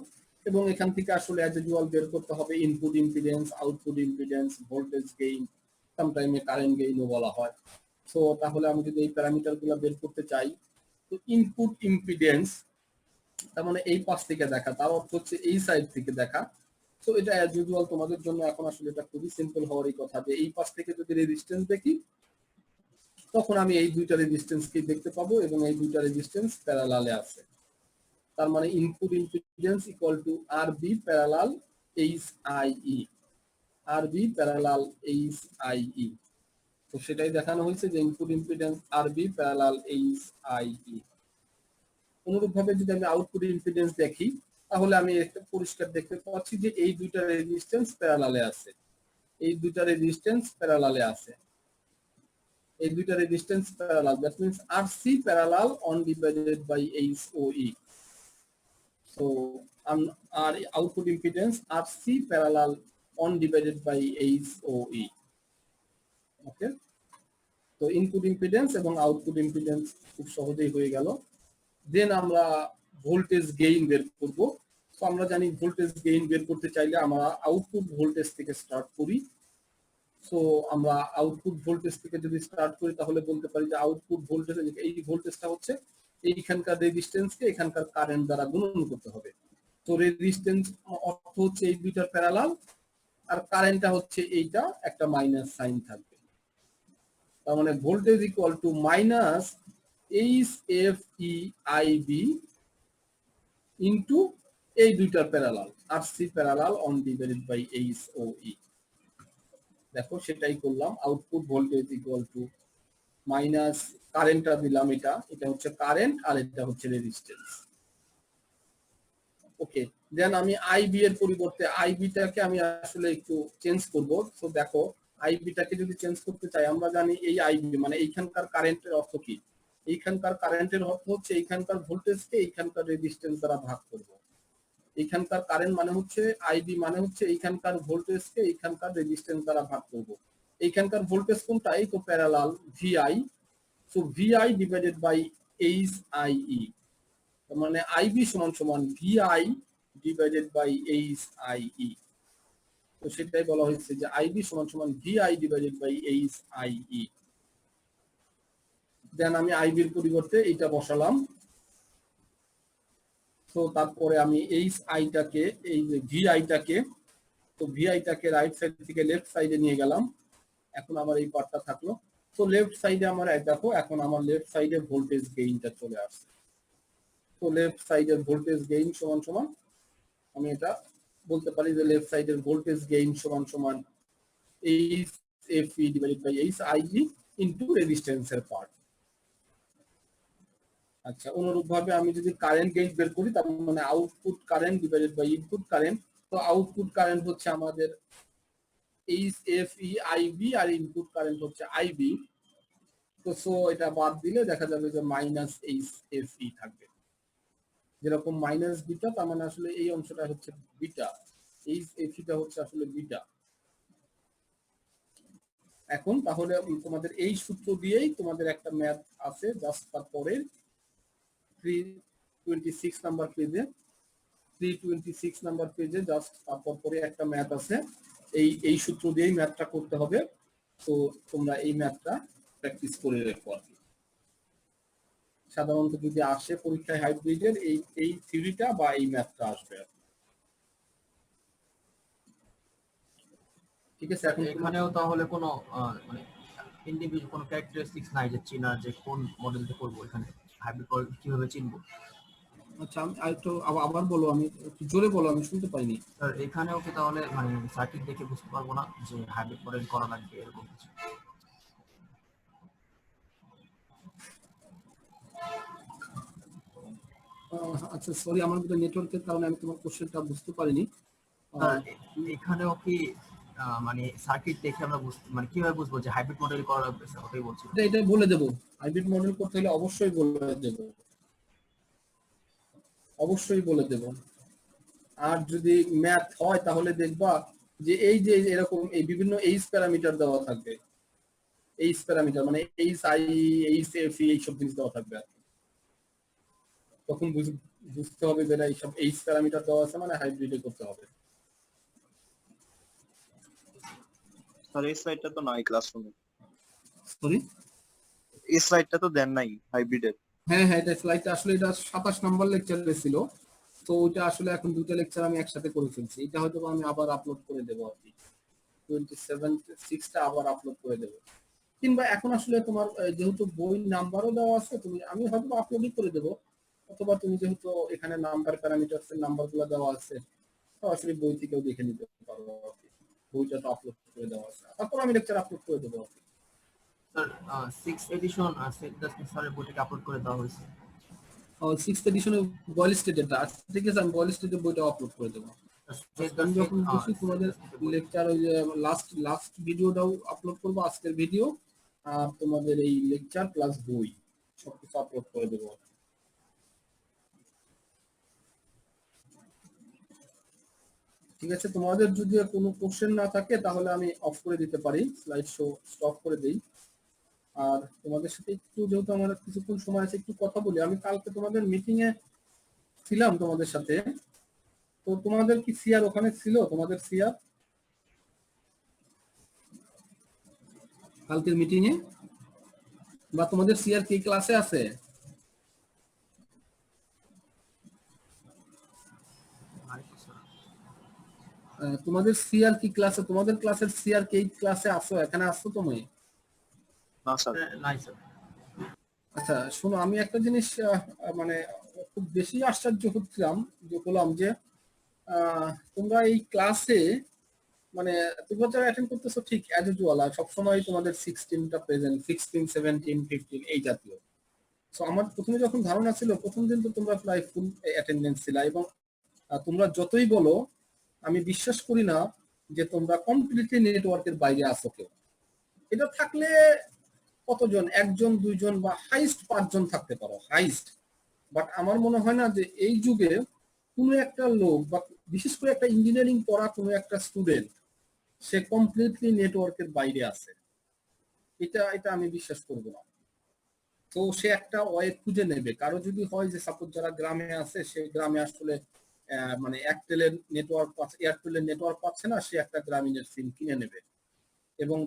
এবং এখান থেকে আসলে অ্যাজ ইউজুয়াল বের করতে হবে input impedance, output impedance, voltage gain, সামটাইমে কারেন্ট গেইনও বলা হয়। সো তাহলে আমি যদি এই প্যারামিটার গুলো বের করতে চাই, তো ইনপুট ইম্পিডেন্স তার মানে এই পাশ থেকে দেখা, তার অর্থ হচ্ছে এই সাইড থেকে দেখা। তো এটা অ্যাজ ইউজুয়াল তোমাদের জন্য এখন আসলে এটা খুবই সিম্পল হওয়ারই কথা যে এই পাশ থেকে যদি রেজিস্ট্যান্স দেখি তখন আমি এই দুইটা রেজিস্ট্যান্সকে দেখতে পাবো এবং এই দুইটা রেজিস্ট্যান্স প্যারালালে আছে। তার মানে input impedance equal to R B parallel H I E, R B parallel H I E. তো সেটাই দেখানো হয়েছে যে input impedance R B parallel H I E. অনুরূপভাবে যদি আমি আউটপুট ইম্পিডেন্স দেখি তাহলে আমি একটা পরিষ্কার দেখতে পাচ্ছি যে এই দুইটা রেজিস্ট্যান্স প্যারালালে আছে, এই দুইটা রেজিস্ট্যান্স প্যারালালে আছে, এই দুইটা resistance parallel, that means RC parallel one divided by HOE. So আর output impedance RC parallel one divided by HOE. Okay, তো ইনপুট ইম্পিডেন্স এবং আউটপুট ইম্পিডেন্স খুব সহজেই হয়ে গেল। দেন আমরা ভোল্টেজ গেইন বের করব। তো আমরা জানি ভোল্টেজ গেইন বের করতে চাইলে আমরা আউটপুট ভোল্টেজ থেকে স্টার্ট করি। সো আমরা আউটপুট ভোল্টেজ থেকে যদি স্টার্ট করি তাহলে বলতে পারি যে আউটপুট ভোল্টেজ, এই ভোল্টেজটা হচ্ছে এইখানকার রেজিস্ট্যান্সকে এখানকার কারেন্ট দ্বারা গুণন করতে হবে। তো রেজিস্ট্যান্স অর্থ হচ্ছে এই দুইটার প্যারালাল, আর কারেন্টটা হচ্ছে এইটা, একটা মাইনাস সাইন থাকবে। তার মানে voltage equal to minus H F E I B into এই দুইটার parallel, R C parallel one divided by H O E. দেখো সেটাই করলাম, output voltage equal to minus কারেন্টটা দিলাম, এটা এটা হচ্ছে কারেন্ট আর এটা হচ্ছে রেজিস্ট্যান্স। ওকে, দেন আমি আইবি এর পরিবর্তে আইবিটাকে আমি আসলে একটু চেঞ্জ করব। সো দেখো, আইবিটাকে যদি চেঞ্জ করতে চাই, আমরা জানি এই আইবি মানে এইখানকার কারেন্টের অর্থ কি, এইখানকার কারেন্টের অর্থ হচ্ছে এইখানকার ভোল্টেজকে এইখানকার রেজিস্ট্যান্স দ্বারা ভাগ করব। এইখানকার কারেন্ট মানে হচ্ছে আইবি মানে হচ্ছে এইখানকার ভোল্টেজকে এইখানকার রেজিস্ট্যান্স দ্বারা ভাগ করব। এইখানকার ভোল্টেজ কোনটা, এই তো parallel VI. So VI divided by H I E, তার মানে আইবি সমান সমান VI divided by H I E. তো সেটাই বলা হয়েছে যে আইবি সমান সমান VI divided by H I E. Then আমি আইবির পরিবর্তে এইটা বসালাম। তো তারপরে আমি এইচ আইটাকে, এই যে ভিআইটাকে, তো ভিআইটাকে রাইট সাইড থেকে লেফট সাইডে নিয়ে গেলাম। এখন আমার এই পার্টটা থাকলো। তো লেফট সাইডে আমার দেখো, এখন আমার লেফট সাইডে ভোল্টেজ গেইনটা চলে আসছে। তো লেফট সাইডের ভোল্টেজ গেইন সমান সমান, আমি এটা বলতে পারি যে লেফট সাইডের ভোল্টেজ গেইন সমান সমান H F E divided by H I E into রেজিস্ট্যান্সের পার্ট। আচ্ছা, অনুরূপভাবে আমি যদি কারেন্ট গেইন বের করি তার মানে output current divided by input current. তো আউটপুট কারেন্ট হচ্ছে আমাদের H F E I B আর ইনপুট কারেন্ট হচ্ছে আইবি। তো সো এটা বাদ দিলে দেখা যাবে যে মাইনাস এইচ এফ ই থাকবে। যেরকম মাইনাস বিটা, তার মানে আসলে এই অংশটা হচ্ছে বিটা, এইচ এফ ইটা হচ্ছে আসলে বিটা। এখন তাহলে তোমাদের এই সূত্র দিয়েই তোমাদের একটা ম্যাথ আছে জাস্ট তারপরে 326 নাম্বার পেজে 326 নাম্বার পেজে জাস্ট তারপর পরে একটা ম্যাথ আছে, এই সূত্র দিয়েই ম্যাথটা করতে হবে। তো তোমরা এই ম্যাথটা প্র্যাকটিস করে রেখো আর কি। সাধারণত যদি আসে পরীক্ষায় হাইব্রিডের এই থিওরিটা বা এই ম্যাথটা আসবে আর কি। ঠিক আছে, এখন এখানেও তাহলে কোনো মানে ইন্ডিভিজুয়াল কোনো ক্যারেক্টারিস্টিক্স নাই যে চিনার যে কোন মডেলটা করবো, এখানে হাইব্রিড মডেল কিভাবে চিনবো? আচ্ছা আমি আরেকটু আবার বলো, আমি একটু জোরে বলো, আমি শুনতে পাইনি। স্যার এখানেও কি তাহলে মানে সার্কিট দেখে বুঝতে পারবো না যে হাইব্রিড মডেল করা লাগবে এরকম কিছু? আচ্ছা সরি, আমার মধ্যে নেটওয়ার্কের কারণে আমি তোমার কোশ্চেনটা বুঝতে পারিনি। স্যার এখানেও কি মানে সার্কিট দেখে আমরা মানে কিভাবে বুঝবো যে হাইব্রিড মডেল করা লাগবে স্যার, ওটাই বলছি। এটা বলে দেবো, হাইব্রিড মডেল করতে হলে অবশ্যই বলে দেবো, অবশ্যই বলে দেবো। আর যদি ম্যাথ হয় তাহলে দেখবা যে এই যে এরকম এই বিভিন্ন এইচ প্যারামিটার দেওয়া থাকবে, এইচ প্যারামিটার মানে এইচ আই, এইচ এফ এইসব জিনিস দেওয়া থাকবে আর কি। তখন বুঝতে হবে যে এইসব এইচ প্যারামিটার দেওয়া আছে মানে হাইব্রিডে করতে হবে। স্যার এই স্লাইডটা তো নাই ক্লাসরুমে, সরি, এই স্লাইডটা তো দেন নাই হাইব্রিডের। হ্যাঁ হ্যাঁ, এটা স্লাইডটা আসলে এটা 27 নম্বর লেকচারে ছিল, তো ওইটা আসলে এখন দুটো লেকচার আমি একসাথে করে ফেলছি। এটা হয়তো আমি আবার আপলোড করে দেবো আর কি, 27-6টা আবার আপলোড করে দেবো। কিংবা এখন আসলে তোমার যেহেতু বই নাম্বারও দেওয়া আছে, আমি হয়তো আপলোডই করে দেবো, অথবা তুমি যেহেতু এখানে নাম্বার প্যারামিটারস এর নাম্বারগুলো দেওয়া আছে সরাসরি বই থেকেও দেখে নিতে পারো আর কি। বইটা তো আপলোড করে দেওয়া আছে, তারপর আমি লেকচার আপলোড করে দেবো আর কি। স্যার 6th এডিশন সেট দাসমিক স্যারের বইটাকে আপলোড করে দেওয়া হয়েছে। 6th এডিশনে বয়েল স্টেটেরটা আছে, ঠিক আছে, আমি বয়েল স্টেটের বইটা আপলোড করে দেবো। আমি যখন বসি তোমাদের লেকচার ওই যে লাস্ট ভিডিওটাও আপলোড করবো, আজকের ভিডিও আর তোমাদের এই লেকচার প্লাস বই সবকিছু আপলোড করে দেবো। ঠিক আছে, তোমাদের যদি কোনো কোশ্চেন না থাকে তাহলে আমি অফ করে দিতে পারি, স্লাইড শো স্টপ করে দেই। আর তোমাদের সাথে একটু যেহেতু আমার কিছুক্ষণ সময় আছে একটু কথা বলি। আমি কালকে তোমাদের মিটিং এ ছিলাম তোমাদের সাথে, তো তোমাদের কি সিআর ওখানে ছিল? তোমাদের সিআর কালকের মিটিং এ, বা তোমাদের সিআর কি ক্লাসে আছে? তোমাদের সিআর কি ক্লাসে, তোমাদের ক্লাসের সিআর কি ক্লাসে আসো, এখানে আসছো তুমি? না স্যার। নাই স্যার। আচ্ছা শোনো, আমি একটা জিনিস মানে খুব বেশি আশ্চর্য হলাম যে তোমরা এই ক্লাসে মানে তোমরা যারা অ্যাটেন্ড করতেছো ঠিক অ্যাজ ইউজুয়াল, আর সবসময় তোমাদের 16টা প্রেজেন্ট, 16, 17, 15 এই জাতীয়। সো আমার প্রথমে যখন ধারণা ছিল, প্রথম দিন তো তোমরা প্রায় ফুল অ্যাটেন্ডেন্স ছিল, এবং তোমরা যতই বলো আমি বিশ্বাস করি না যে তোমরা কমপ্লিটলি নেটওয়ার্কের বাইরে আসো কেউ। এটা থাকলে কতজন, একজন দুইজন বা হাইস্ট 5 জন থাকতে পারো হাইস্ট। বাট আমার মনে হয় না যে এই যুগে কোনো একটা লোক বা বিশেষ করে একটা ইঞ্জিনিয়ারিং পড়া কোনো একটা স্টুডেন্ট সে কমপ্লিটলি নেটওয়ার্কের বাইরে আছে, এটা আমি বিশ্বাস করব না। তো সে একটা ওয়ে খুঁজে নেবে। কারো যদি হয় যে সাপোজ যারা গ্রামে আছে, সে গ্রামে আসলে মানে এয়ারটেলের নেটওয়ার্ক পাচ্ছে, এয়ারটেলের নেটওয়ার্ক পাচ্ছে না, সে একটা গ্রামীণের সিম কিনে নেবে এবং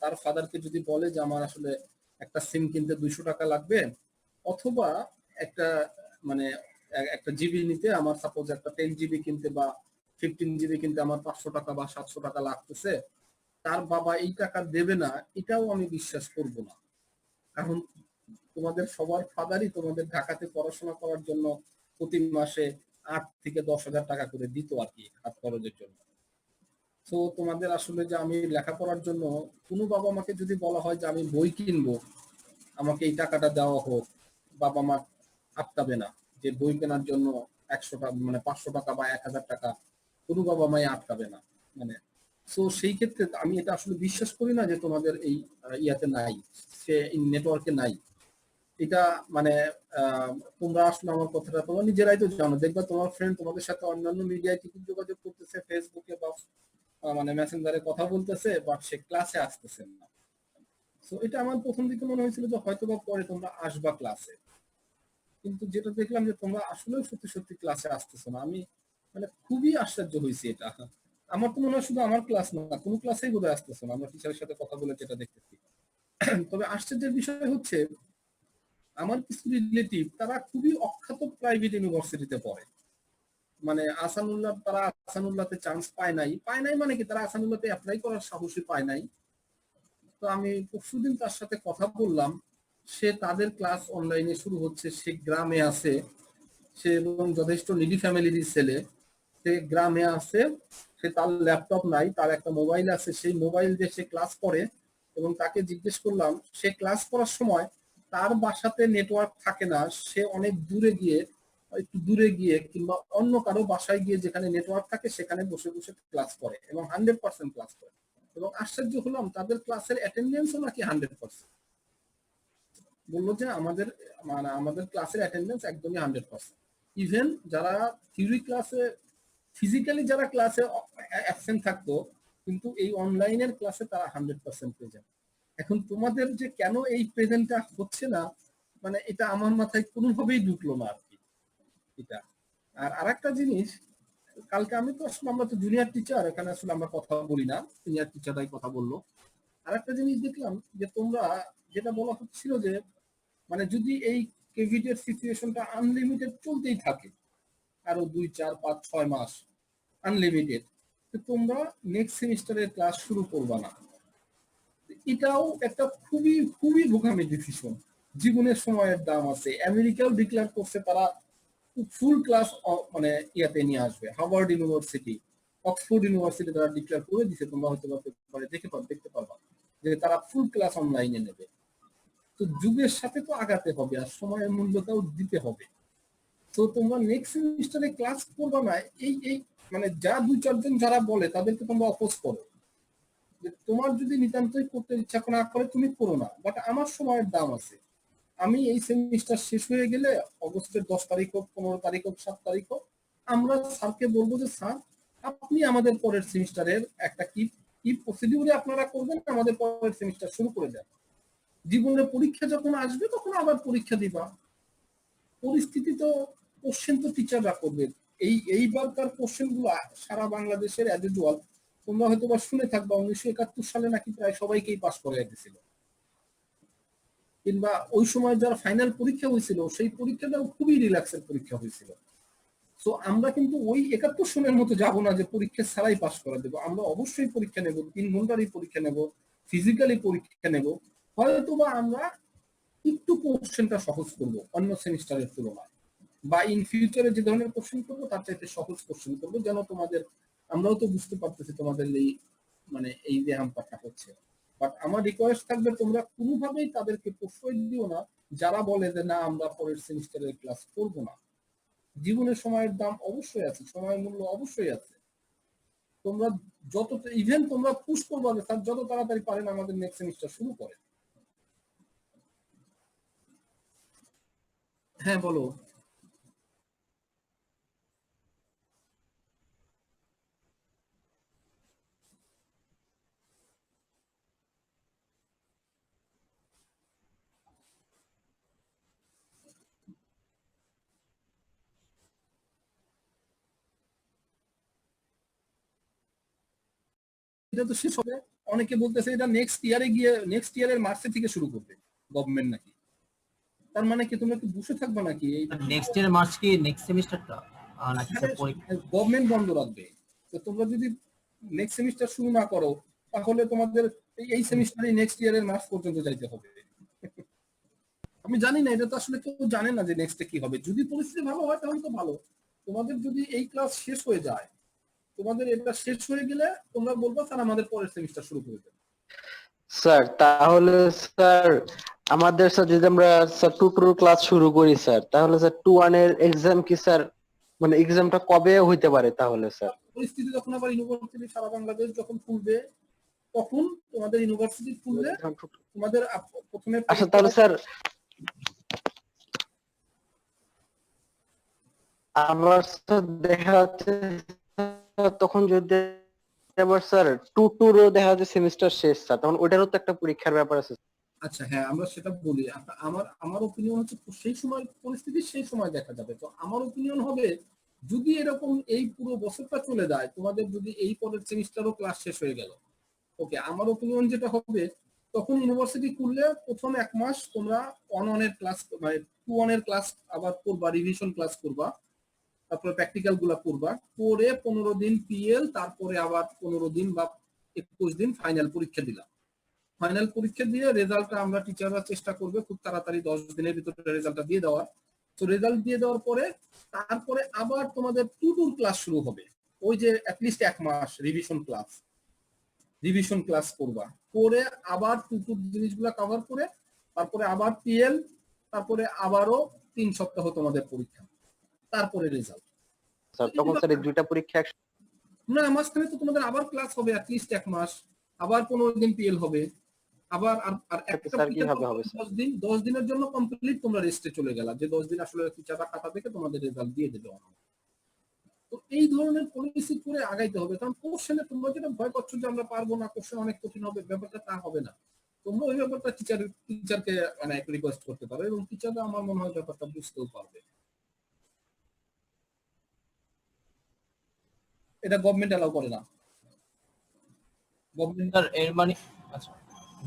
তার ফাদারকে যদি বলে যে আমার আসলে একটা সিম কিনতে 200 টাকা লাগবে, অথবা একটা মানে একটা জিবি নিতে আমার সাপোজ একটা 10 জিবি কিনতে বা 15 জিবি কিনতে আমার 500 টাকা বা 700 টাকা লাগতেছে, তার বাবা এই টাকা দেবে না, এটাও আমি বিশ্বাস করব না। কারণ তোমাদের সবার ফাদারই তোমাদের ঢাকাতে পড়াশোনা করার জন্য প্রতি মাসে 8 থেকে 10,000 টাকা করে দিত আর কি, হাত খরচের জন্য। তো তোমাদের আসলে যে আমি লেখাপড়ার জন্য, কোনো বাবা মাকে যদি বলা হয় যে আমি বই কিনবো, আমাকে এই টাকাটা দেওয়া হোক, বাবা মা আটকাবে না যে বই কেনার জন্য 100 টাকা মানে 500 টাকা বা 1000 টাকা, কোনো বাবা মাই আটকাবে না মানে। তো সেই ক্ষেত্রে আমি এটা আসলে বিশ্বাস করি না যে তোমাদের এই ইয়াতে নাই, সে নেটওয়ার্কে নাই। এটা মানে তোমরা আসলে আমার কথাটা তোমরা নিজেরাই তো জানো, দেখবা তোমার ফ্রেন্ড তোমাদের সাথে অন্যান্য মিডিয়ায় কি যোগাযোগ করতেছে, ফেসবুকে বা মানে মেসেঞ্জারে কথা বলতেছে বাট সে ক্লাসে আসতেছে না। সো এটা আমার প্রথম দিকে মনে হয়েছিল যে হয়তো বা পরে তোমরা আসবা ক্লাসে, কিন্তু যেটা দেখলাম যে তোমরা আসলেও সত্যি সত্যি ক্লাসে আসতেছো না। আমি মানে খুবই আশ্চর্য হয়েছি এটা। আমার তো মনে হয় শুধু আমার ক্লাস না, কোনো ক্লাসেই বোধহয় আসতেছো না, আমরা টিচারের সাথে কথা বলে যেটা দেখতেছি। তবে আশ্চর্যের বিষয় হচ্ছে আমার কিছু রিলেটিভ তারা খুবই অখ্যাত প্রাইভেট ইউনিভার্সিটিতে পড়ে, মানে আসানুল্লাহ, তারা আসানুল্লাহতে চান্স পায় নাই মানে কি তারা আসানুল্লাহতে অ্যাপ্লাই করার সাহসী পায় নাই। তো আমি পরশুদিন তার সাথে কথা বললাম, সে তাদের ক্লাস অনলাইনে শুরু হচ্ছে, সে গ্রামে আছে, সে এবং যথেষ্ট নিডি ফ্যামিলির ছেলে, সে গ্রামে আছে, সে তার ল্যাপটপ নাই, তার একটা মোবাইল আছে, সেই মোবাইল দিয়ে সে ক্লাস করে। এবং তাকে জিজ্ঞেস করলাম, সে ক্লাস করার সময় তার বাসাতে নেটওয়ার্ক থাকে না, সে অনেক দূরে গিয়ে, একটু দূরে গিয়ে কিংবা অন্য কারো বাসায় গিয়ে যেখানে নেটওয়ার্ক থাকে সেখানে বসে বসে ক্লাস করে এবং 100% ক্লাস করে। এবং আশ্চর্য হলাম তাদের ক্লাসের অ্যাটেন্ডেন্সও নাকি 100%। বললো যে আমাদের ক্লাসের অ্যাটেন্ডেন্স একদমই 100%। ইভেন যারা থিওরি ক্লাসে ফিজিক্যালি যারা ক্লাসে অ্যাবসেন্ট থাকতো, কিন্তু এই অনলাইনের ক্লাসে তারা 100% পেয়ে যাবে। এখন তোমাদের যে কেন এই প্রেজেন্টটা হচ্ছে না, মানে এটা আমার মাথায় কোনোভাবেই ঢুকলো না আর কি এটা। আর আরেকটা জিনিস, কালকে আমি তো আসলে আমরা তো জুনিয়র টিচার, এখানে আসলে আমরা কথা বলি না, সিনিয়র টিচাররাই কথা বললো। আরেকটা জিনিস দেখলাম যে তোমরা যেটা বলা হচ্ছিল যে মানে যদি এই কোভিড এর সিচুয়েশনটা আনলিমিটেড চলতেই থাকে আরো 2, 4, 5, 6 মাস আনলিমিটেড, তো তোমরা নেক্সট সেমিস্টারের ক্লাস শুরু করবা না। এটাও একটা খুবই খুবই বোকামি ডিসিশন। জীবনের সময়ের দাম আছে, আমেরিকাও ডিক্লেয়ার করছে তারা ফুল ক্লাস মানে ইয়াতে নিয়ে আসবে। হার্ভার্ড ইউনিভার্সিটি, অক্সফোর্ড ইউনিভার্সিটি তারা ডিক্লেয়ার করে দিছে, তোমরা হয়তো দেখতে পারবা যে তারা ফুল ক্লাস অনলাইনে নেবে। তো যুগের সাথে তো আগাতে হবে আর সময়ের মূল্যটাও দিতে হবে। তো তোমরা নেক্সট সেমিস্টারে ক্লাস করবা না, এই মানে যা 2-4 জন যারা বলে তাদেরকে তোমরা অপোজ করো, যে তোমার যদি নিতান্তই করতে ইচ্ছা না করে তুমি করো না, বাট আমার সময়ের দাম আছে। আমি এই সেমিস্টার শেষ হয়ে গেলে অগস্টের 10 তারিখ হোক, 15 তারিখ হোক, 7 তারিখ হোক, আমরা স্যারকে বলবো যে স্যার আপনি আমাদের পরের সেমিস্টারের একটা কি কি প্রসিডিউরে আপনারা করবেন, আমাদের পরের সেমিস্টার শুরু করে দেন। জীবনের পরীক্ষা যখন আসবে তখন আবার পরীক্ষা দিবা। পরিস্থিতি তো কোশ্চেন তো টিচাররা করবে। এইবারকার কোশ্চেন গুলো সারা বাংলাদেশের অ্যাজ ইউজুয়াল তোমরা হয়তো বা শুনে থাকবা 1971 সালে নাকি প্রায় সবাইকেই পাস করে দিয়েছিল, কিংবা ওই সময় যারা ফাইনাল পরীক্ষা হয়েছিল সেই পরীক্ষাটাও খুবই রিল্যাক্সের পরীক্ষা হয়েছিল। তো আমরা কিন্তু ওই 71 সনের মতো যাবো না যে পরীক্ষা ছাড়াই পাস করে দেবো। আমরা অবশ্যই পরীক্ষা নেব, 3 ঘন্টারই পরীক্ষা নেব, ফিজিক্যালি পরীক্ষা নেব। হয়তো বা আমরা একটু কোশ্চেনটা সহজ করবো অন্য সেমিস্টারের তুলনায়, বা ইন ফিউচারে যে ধরনের কোশ্চেন করবো তার চাইতে সহজ কোশ্চেন করবো, যেন তোমাদের, আমরাও তো বুঝতে পারতেছি তোমাদের এই মানে এই যে হ্যাম্পারটা হচ্ছে। বাট আমার রিকোয়েস্ট থাকবে তোমরা কোনোভাবেই তাদেরকে প্রশ্রয় দিও না যারা বলে যে না আমরা পরের সেমিস্টারের ক্লাস করবো না। জীবনের সময়ের দাম অবশ্যই আছে, সময়ের মূল্য অবশ্যই আছে। তোমরা যত ইভেন তোমরা পুশ করবো যে স্যার যত তাড়াতাড়ি পারেন আমাদের নেক্সট সেমিস্টার শুরু করে। হ্যাঁ বলো। এটা তো শেষ হবে, অনেকে বলতেছে এটা নেক্সট ইয়ারের মার্চে থেকে শুরু করবে গভর্নমেন্ট নাকি। তার মানে কি তোমরা কি বসে থাকবে নাকি? এই নেক্সট ইয়ার মার্চ কি নেক্সট সেমিস্টারটা নাকি স্যার পরীক্ষা? গভর্নমেন্ট বন্ধ রাখবে। তো তোমরা যদি নেক্সট সেমিস্টার শুরু না করো তাহলে তোমাদের এই সেমিস্টারই নেক্সট ইয়ারের মার্চ পর্যন্ত যাইতে হবে। আমি জানি না, এটা তো আসলে কেউ জানে না যে নেক্সটে কি হবে। যদি পরিস্থিতি ভালো হয় তাহলে তো ভালো, তোমাদের যদি এই ক্লাস শেষ হয়ে যায়, তোমাদের এটা শেষ হয়ে গেলে তোমরা বলবো স্যার আমাদের পরের সেমিস্টার শুরু করে দেবে। স্যার তাহলে স্যার আমাদের স্যার যদি আমরা স্যার 2 ক্লাস শুরু করি স্যার, তাহলে স্যার 2-1 এর এক্সাম কি স্যার, মানে এক্সামটা কবে হইতে পারে তাহলে স্যার? পরিস্থিতি যখন আবার ইউনিভার্সিটি সারা বাংলাদেশ যখন খুলবে তখন তোমাদের ইউনিভার্সিটি খুললে তোমাদের প্রথমে আচ্ছা তাহলে স্যার আমার স্যার দেখা যাচ্ছে তখন যদি আবার স্যার 2-2 দেখা যাচ্ছে সেমিস্টার শেষ, স্যার তখন ওইটারও তো একটা পরীক্ষার ব্যাপার আছে। আচ্ছা হ্যাঁ, আমরা সেটা বলি। আমার ওপিনিয়ন হচ্ছে সেই সময় পরিস্থিতি সেই সময় দেখা যাবে। তো আমার ওপিনিয়ন হবে যদি এরকম এই পুরো বছরটা চলে যায়, তোমাদের যদি এই পরের সেমিস্টারও ক্লাস শেষ হয়ে গেল, ওকে, আমার ওপিনিয়ন যেটা হবে তখন ইউনিভার্সিটি খুললে প্রথম 1 মাস তোমরা 1-1 এর ক্লাস মানে 2-1 এর ক্লাস আবার করবা, রিভিশন ক্লাস করবা, তারপরে প্র্যাকটিক্যাল গুলা করবা, করে 15 দিন পিএল, তারপরে আবার 15 দিন বা 21 দিন ফাইনাল পরীক্ষা দিলাম। ফাইনাল পরীক্ষা দিয়ে রেজাল্টটা আমরা টিচাররা চেষ্টা করবে খুব তাড়াতাড়ি 10 দিনের ভিতরে রেজাল্টটা দিয়ে দেওয়ার। তো রেজাল্ট দিয়ে দেওয়ার পরে তারপরে আবার তোমাদের টুটুর ক্লাস শুরু হবে, ওই যে অ্যাটলিস্ট 1 মাস রিভিশন ক্লাস করবা, করে আবার টুটুর জিনিসগুলো কভার করে তারপরে আবার পিএল, তারপরে আবারও 3 সপ্তাহ তোমাদের পরীক্ষা, তারপরে রেজাল্ট। স্যার তখন স্যার এই দুইটা পরীক্ষা না, মাঝখানে তো তোমাদের আবার ক্লাস হবে অ্যাটলিস্ট 1 মাস, আবার 15 দিন পিএল হবে, আবার আর একটা স্যার পরীক্ষা কিভাবে হবে স্যার? 10 দিনের জন্য কমপ্লিট তোমরা রেস্টে চলে গেলা, যে 10 দিন আসলে টিচাররা খাতা দেখে তোমাদের রেজাল্ট দিয়ে দেবে। তো এই ধরনের পলিসি করে আগাইতে হবে, কারণ কোশ্চেনে তোমরা যেটা ভয় করছো যে আমরা পারবো না, কোশ্চেন অনেক কঠিন হবে, ব্যাপারটা তা হবে না। তোমরা ওই ব্যাপারটা টিচারকে মানে রিকোয়েস্ট করতে পারো, এবং টিচাররা আমার মনে হয় ব্যাপারটা বুঝতেও পারবে। এটা গভর্নমেন্ট অ্যালাউ করে না। গভর্নমেন্ট স্যার এর মানে আচ্ছা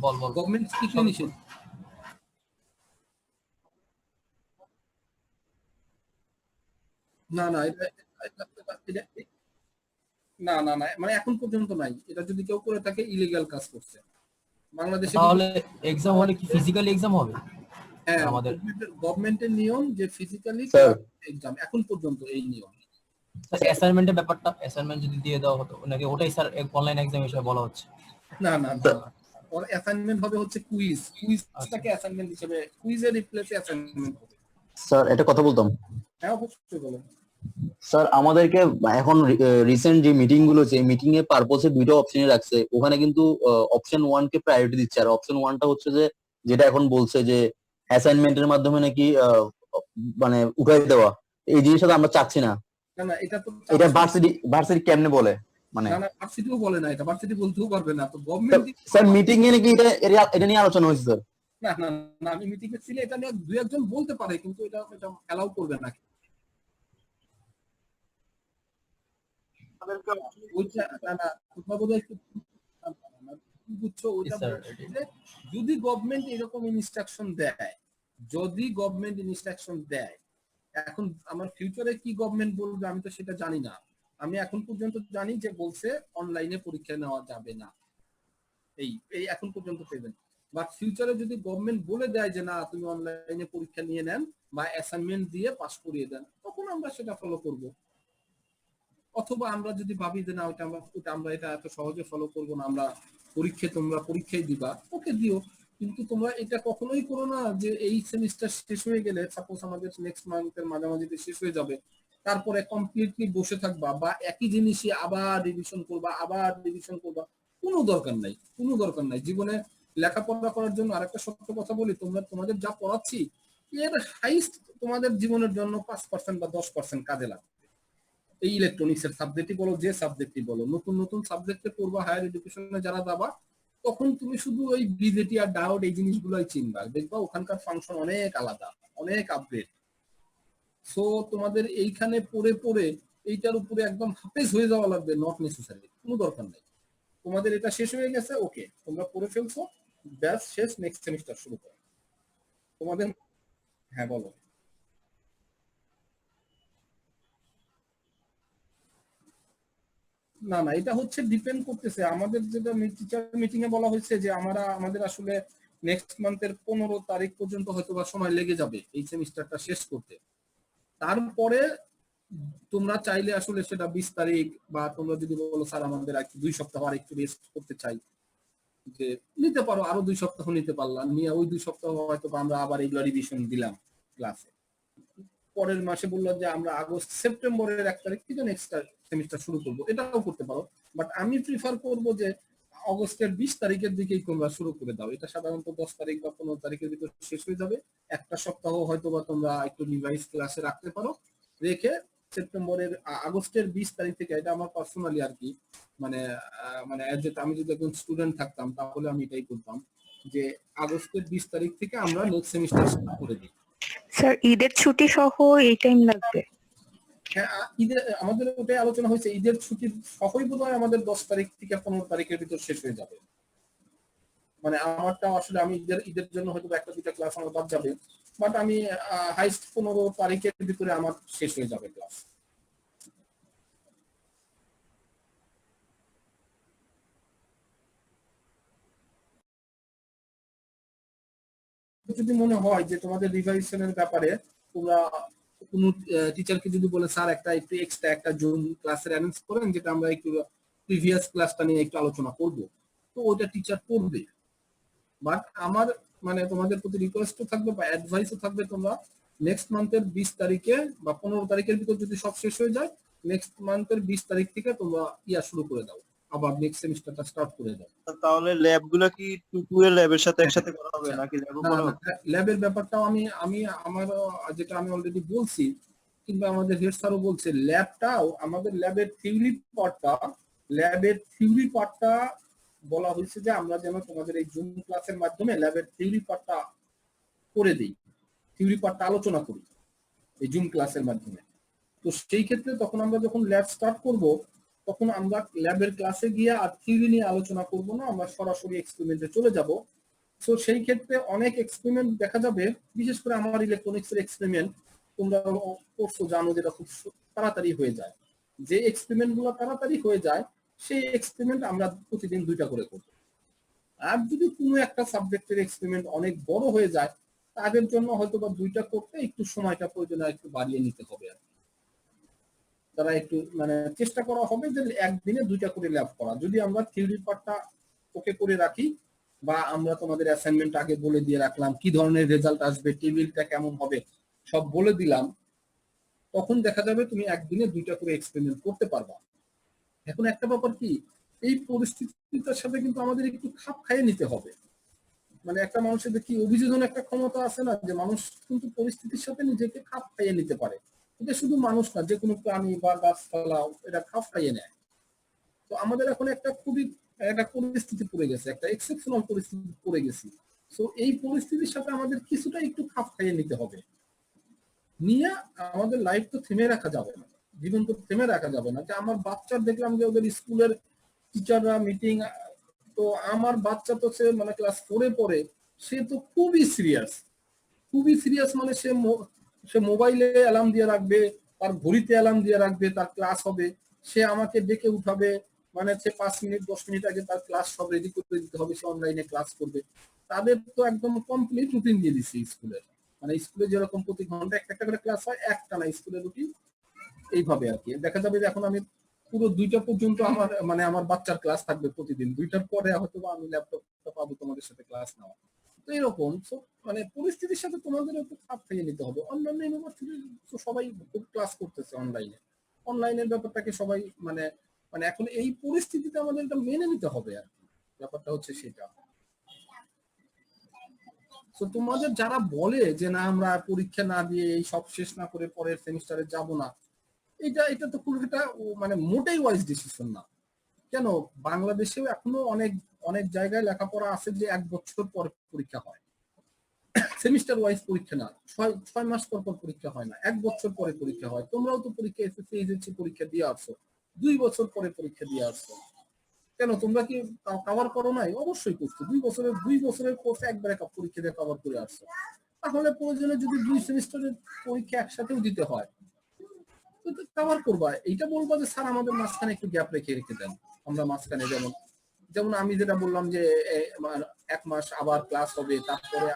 বল বল গভর্নমেন্ট স্ট্রিক্টলি নিষেধ। না না না না না, মানে এখন পর্যন্ত নাই। এটা যদি কেউ করে থাকে ইলিগাল কাজ করছে বাংলাদেশে। তাহলে এক্সাম হলে কি ফিজিক্যালি এক্সাম হবে? হ্যাঁ, আমাদের গভর্নমেন্টের নিয়ম যে ফিজিক্যালি স্যার এক্সাম, এখন পর্যন্ত এই নিয়ম। স্যার অ্যাসাইনমেন্টের ব্যাপারটা, অ্যাসাইনমেন্ট যদি দিয়ে দেওয়া হতো নাকি ওটাই স্যার অনলাইন এক্সাম হিসেবে বলা হচ্ছে? না না না, ওর অ্যাসাইনমেন্ট হবে হচ্ছে কুইজটাকে অ্যাসাইনমেন্ট হিসেবে, কুইজের রিপ্লেসে অ্যাসাইনমেন্ট হবে। স্যার একটা কথা বলতাম। হ্যাঁ অবশ্যই বলো। স্যার আমাদেরকে এখন রিসেন্ট যে মিটিং গুলো হচ্ছে, মিটিং এর পারপোসে দুইটা অপশনে রাখছে, ওখানে কিন্তু অপশন 1 কে প্রায়োরিটি দিচ্ছে, আর অপশন 1টা হচ্ছে যে যেটা এখন বলছে যে অ্যাসাইনমেন্টের মাধ্যমে নাকি মানে উঠাই দেওয়া, এই জিনিসটা তো আমরা চাচ্ছি না। না না, এটা তো এটা ভার্সিটি কেমনে বলে মানে? না না, ভার্সিটিও বলে না, এটা ভার্সিটি বলতেও পারবে না। তো গভর্নমেন্ট স্যার মিটিং এ নাকি এটা নিয়ে আলোচনা হয়েছে স্যার। না না না, আমি মিটিং এ ছিলে, এটা নিয়ে 2-1 জন বলতে পারে, কিন্তু এটা অ্যালাউ করবে না। ওইটা না না, তোমরা বোধহয় একটু বুঝছো, ওইটা স্যার বলছে যে যদি গভর্নমেন্ট এরকম ইনস্ট্রাকশন দেয়, এখন আমার ফিউচারে কি গভর্নমেন্ট বলবে আমি তো সেটা জানি না। আমি এখন পর্যন্ত জানি যে বলছে অনলাইনে পরীক্ষা নেওয়া যাবে না, এই এই এখন পর্যন্ত পেবেন। বাট ফিউচারে যদি গভর্নমেন্ট বলে দেয় যে না তুমি অনলাইনে পরীক্ষা নিয়ে নেন বা অ্যাসাইনমেন্ট দিয়ে পাস করিয়ে দেন, তখন আমরা সেটা ফলো করব। অথবা আমরা যদি ভাবি যে না আমরা এটা এত সহজে ফলো করবো না, আমরা তোমরা পরীক্ষায় দিবা, ওকে দিও, কিন্তু তোমরা এটা কখনোই করো না যে এই সেমিস্টার শেষ হয়ে গেলে, সাপোজ আমাদের নেক্সট মান্থের মাঝামাঝিতে শেষ হয়ে যাবে, তারপরে কমপ্লিটলি বসে থাকবা বা একই জিনিসই আবার রিভিশন করবা। কোনো দরকার নাই। জীবনে লেখাপড়া করার জন্য আরেকটা সত্য কথা বলি, তোমাদের যা পড়াচ্ছি এর হাইস্ট তোমাদের জীবনের জন্য 5% বা 10% কাজে লাগবে। এই ইলেকট্রনিক্স এর সাবজেক্টই বলো, যে সাবজেক্টই বলো, নতুন সাবজেক্টে পড়বা, হায়ার এডুকেশনে যারা যাবা, তখন তুমি শুধু ওই বিজেটি আর ডায়োড এই জিনিসগুলোই চিনবা, দেখবা ওখানকার ফাংশন অনেক আলাদা, অনেক আপডেট। সো তোমাদের এইখানে পড়ে এইটার উপরে একদম হাফেজ হয়ে যাওয়া লাগবে, নট নেসেসারি, কোনো দরকার নাই। তোমাদের এটা শেষ হয়ে গেছে, ওকে, তোমরা পড়ে ফেলছো, ব্যাস শেষ, নেক্সট সেমিস্টার শুরু করো তোমাদের। হ্যাঁ বলো। না না, এটা হচ্ছে ডিপেন্ড করতেছে, আমাদের যেটা টিচার মিটিং এ বলা হয়েছে যে আমাদের আসলে নেক্সট মান্থের 15 তারিখ পর্যন্ত হয়তো বা সময় লেগে যাবে এই সেমিস্টারটা শেষ করতে। তারপরে তোমরা চাইলে আসলে সেটা 20 তারিখ, বা তোমরা যদি বলো স্যার আমাদের আর 2 সপ্তাহ আর একটু রেস্ট করতে চাই, যে নিতে পারো, আরো 2 সপ্তাহ নিতে পারলাম, নিয়ে ওই 2 সপ্তাহ হয়তো আমরা আবার এগুলো রিভিশন দিলাম ক্লাসে। পরের মাসে বললো যে আমরা সেপ্টেম্বরের 1 তারিখ থেকে নেক্সট সেমিস্টার শুরু করবো, এটাও করতে পারো। বাট আমি প্রিফার করব যে অগস্টের 20 তারিখের দিকেই তোমরা শুরু করে দাও। এটা সাধারণত 10 তারিখ বা 15 তারিখের ভিতরে শেষ হয়ে যাবে। একটা সপ্তাহ হয়তো বা তোমরা একটু রিভাইজ ক্লাসে রাখতে পারো, রেখে সেপ্টেম্বরের আগস্টের 20 তারিখ থেকে, এটা আমার পার্সোনালি আর কি, মানে মানে আমি যদি একজন স্টুডেন্ট থাকতাম তাহলে আমি এটাই করতাম যে আগস্টের 20 তারিখ থেকে আমরা নেক্সট সেমিস্টার স্টার্ট করে দিই। স্যার ঈদের ছুটি সহ এই টাইম লাগবে? হ্যাঁ, ঈদের আমাদের ওটাই আলোচনা হয়েছে, ঈদের ছুটির সহই বোধহয় আমাদের 10 তারিখ থেকে 15 তারিখের ভিতর শেষ হয়ে যাবে। মানে আমারটা আসলে আমি ঈদের জন্য হয়তো একটা দুইটা ক্লাস আমার বাদ যাবে, বাট আমি হাইস্ট 15 তারিখের ভিতরে আমার শেষ হয়ে যাবে ক্লাস। যদি মনে হয় যে তোমাদের রিভাইশনের ব্যাপারে তোমরা কোন টিচারকে যদি বলে স্যার একটু এক্সট্রা একটা জুম ক্লাসের অ্যারেঞ্জ করেন, যেটা আমরা একটু প্রিভিয়াস ক্লাসটা নিয়ে একটু আলোচনা করব, তো ওইটা টিচার করবে। বাট আমার মানে তোমাদের প্রতি রিকোয়েস্টও থাকবে বা অ্যাডভাইসও থাকবে, তোমরা নেক্সট মান্থের 20 তারিখে বা 15 তারিখের ভিতর যদি সব শেষ হয়ে যায়, নেক্সট মান্থের 20 তারিখ থেকে তোমরা শুরু করে দাও, আবার নেক্সট সেমিস্টারটা স্টার্ট করে দাও। তাহলে ল্যাব গুলা কি 2 এর ল্যাবের সাথে একসাথে করা হবে নাকি ল্যাবও করা হবে? ল্যাবের ব্যাপারটাও আমি আমার যেটা আমি অলরেডি বলছি, কিংবা আমাদের হেড স্যারও বলছে, ল্যাবটাও আমাদের ল্যাবের থিওরি পার্টটা বলা হয়েছে যে আমরা যেন তোমাদের এই জুম ক্লাসের মাধ্যমে ল্যাবের থিওরি পার্টটা করে দিই, থিওরি পার্টটা আলোচনা করি এই জুম ক্লাসের মাধ্যমে। তো সেই ক্ষেত্রে তখন আমরা যখন ল্যাব স্টার্ট করব, তখন আমরা ল্যাবের ক্লাসে গিয়ে আর থিওরি নিয়ে আলোচনা করব না, আমরা সরাসরি এক্সপেরিমেন্টে চলে যাব। তো সেই ক্ষেত্রে অনেক এক্সপেরিমেন্ট দেখা যাবে, বিশেষ করে আমার ইলেকট্রনিক্স এর এক্সপেরিমেন্ট তোমরা করছো, জানো যেটা খুব তাড়াতাড়ি হয়ে যায়। যে এক্সপেরিমেন্ট গুলো তাড়াতাড়ি হয়ে যায় সেই এক্সপেরিমেন্ট আমরা প্রতিদিন 2টা করে করব। আর যদি কোনো একটা সাবজেক্টের এক্সপেরিমেন্ট অনেক বড় হয়ে যায়, তাদের জন্য হয়তো বা 2টা করতে একটু সময়টা প্রয়োজন একটু বাড়িয়ে নিতে হবে আর কি। তারা একটু মানে চেষ্টা করা হবে যে একদিনে 2টা করে ল্যাব করা। যদি আমরা থিওরি পার্টটা ওকে করে রাখি, বা আমরা তোমাদের অ্যাসাইনমেন্ট আগে বলে দিয়ে রাখলাম কি ধরনের রেজাল্ট আসবে, টেবিলটা কেমন হবে, সব বলে দিলাম, তখন দেখা যাবে তুমি একদিনে 2টা করে এক্সপেরিমেন্ট করতে পারবা। এখন একটা ব্যাপার কি, এই পরিস্থিতিটার সাথে কিন্তু আমাদের একটু খাপ খাইয়ে নিতে হবে। মানে একটা মানুষের কি অভিযোজন একটা ক্ষমতা আছে না, যে মানুষ কিন্তু পরিস্থিতির সাথে নিজেকে খাপ খাইয়ে নিতে পারে। এটা শুধু মানুষ না, যে কোনো প্রাণী বা গাছপালা এটা খাপ খাইয়ে নেয়। তো আমাদের এখন একটা খুবই একটা পরিস্থিতি পড়ে গেছে, একটা এক্সেপশনাল পরিস্থিতি পড়ে গেছি। তো এই পরিস্থিতির সাথে আমাদের কিছুটা একটু খাপ খাইয়ে নিতে হবে। নিয়ে আমাদের লাইফ তো থেমে রাখা যাবে না, জীবন তো থেমে রাখা যাবে না। যে আমার বাচ্চার দেখলাম যে ওদের স্কুলের টিচাররা মিটিং, তো আমার বাচ্চা তো সে মানে ক্লাস 4-এ পড়ে, সে তো খুবই সিরিয়াস। মানে সে মোবাইলে অ্যালার্ম দিয়ে রাখবে, তার ঘড়িতে অ্যালার্ম দিয়ে রাখবে, তার ক্লাস হবে, সে আমাকে ডেকে উঠাবে, মানে সে 5 মিনিট 10 মিনিট আগে তার ক্লাস সব রেডি করে দিতে হবে, সে অনলাইনে ক্লাস করবে। তাদের তো একদম কমপ্লিট রুটিন দিয়ে দিচ্ছে স্কুলের। মানে স্কুলে যেরকম প্রতি ঘন্টা একটা করে ক্লাস হয়, একটা না স্কুলের রুটিন এইভাবে আর কি। দেখা যাবে যে এখন আমি পুরো 2টা পর্যন্ত আমার বাচ্চার ক্লাস থাকবে প্রতিদিন, 2টার পরে হয়তো আমি ল্যাপটপটা পাবো তোমাদের সাথে ক্লাস নেওয়া। তো এরকম মানে পরিস্থিতির সাথে তোমাদের একটু খাপ খাইয়ে নিতে হবে। অন্যান্য ইউনিভার্সিটি তো সবাই ক্লাস করতেছে অনলাইনের ব্যাপারটাকে সবাই মানে মানে এখন এই পরিস্থিতিতে আমাদের এটা মেনে নিতে হবে আর কি, ব্যাপারটা হচ্ছে সেটা। তো তোমাদের যারা বলে যে না আমরা পরীক্ষা না দিয়ে এই সব শেষ না করে পরের সেমিস্টারে যাব না, এটা তো খুব একটা মানে মোটেই ওয়াইজ ডিসিশন না। কেন, বাংলাদেশেও এখনো অনেক অনেক জায়গায় লেখাপড়া আছে যে 1 বছর পর পরীক্ষা হয়, সেমিস্টার ওয়াইজ পরীক্ষা না, 6 মাস পর পরীক্ষা হয় না, 1 বছর পরে পরীক্ষা হয়। তোমরাও তো পরীক্ষা এসএসসি এইচএসসি পরীক্ষা দিয়ে আসছো, 2 বছর পরে পরীক্ষা দিয়ে আসছো। কেন, তোমরা কি কভার করো নাই? অবশ্যই করছো। 2 বছরের কোর্স একবারে পরীক্ষা দিয়ে কভার করে আসছো। তাহলে প্রয়োজনে যদি 2 সেমিস্টারের পরীক্ষা একসাথেও দিতে হয়, কভার করবা। এইটা বলবা যে স্যার আমাদের মাঝখানে একটু গ্যাপ রেখে দেন। আমরা মাঝখানে যেমন আমি যেটা বললাম যে 1 মাস আবার ক্লাস হবে, তারপরে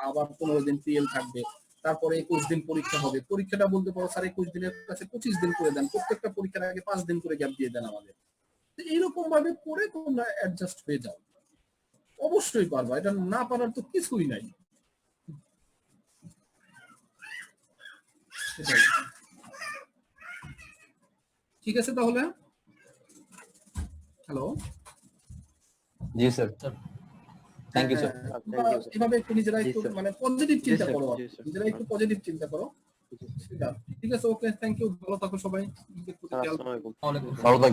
আবার 15 দিন পিএল থাকবে, তারপরে 21 দিন পরীক্ষা হবে। পরীক্ষাটা বলতে পারো স্যার 21 দিনের কাছে 25 দিন করে দেন, প্রত্যেকটা পরীক্ষার আগে 5 দিন করে গ্যাপ দিয়ে দেন আমাদের। এইরকম ভাবে করে তোমরা অ্যাডজাস্ট হয়ে যাও, অবশ্যই পারবা। এটা না পারার তো কিছুই নাই। ঠিক আছে তাহলে, হ্যালো, জি স্যার, থ্যাংক ইউ স্যার। এভাবে একটু নিজেরা একটু মানে পজিটিভ চিন্তা করো, জি স্যার। নিজেরা একটু পজিটিভ চিন্তা করো। ঠিক আছে, ওকে, থ্যাংক ইউ, ভালো থাকো সবাই, নিজের প্রতি খেয়াল রাখো। আসসালামু আলাইকুম। ওয়ালাইকুম আসসালাম। ভালো থাকবেন।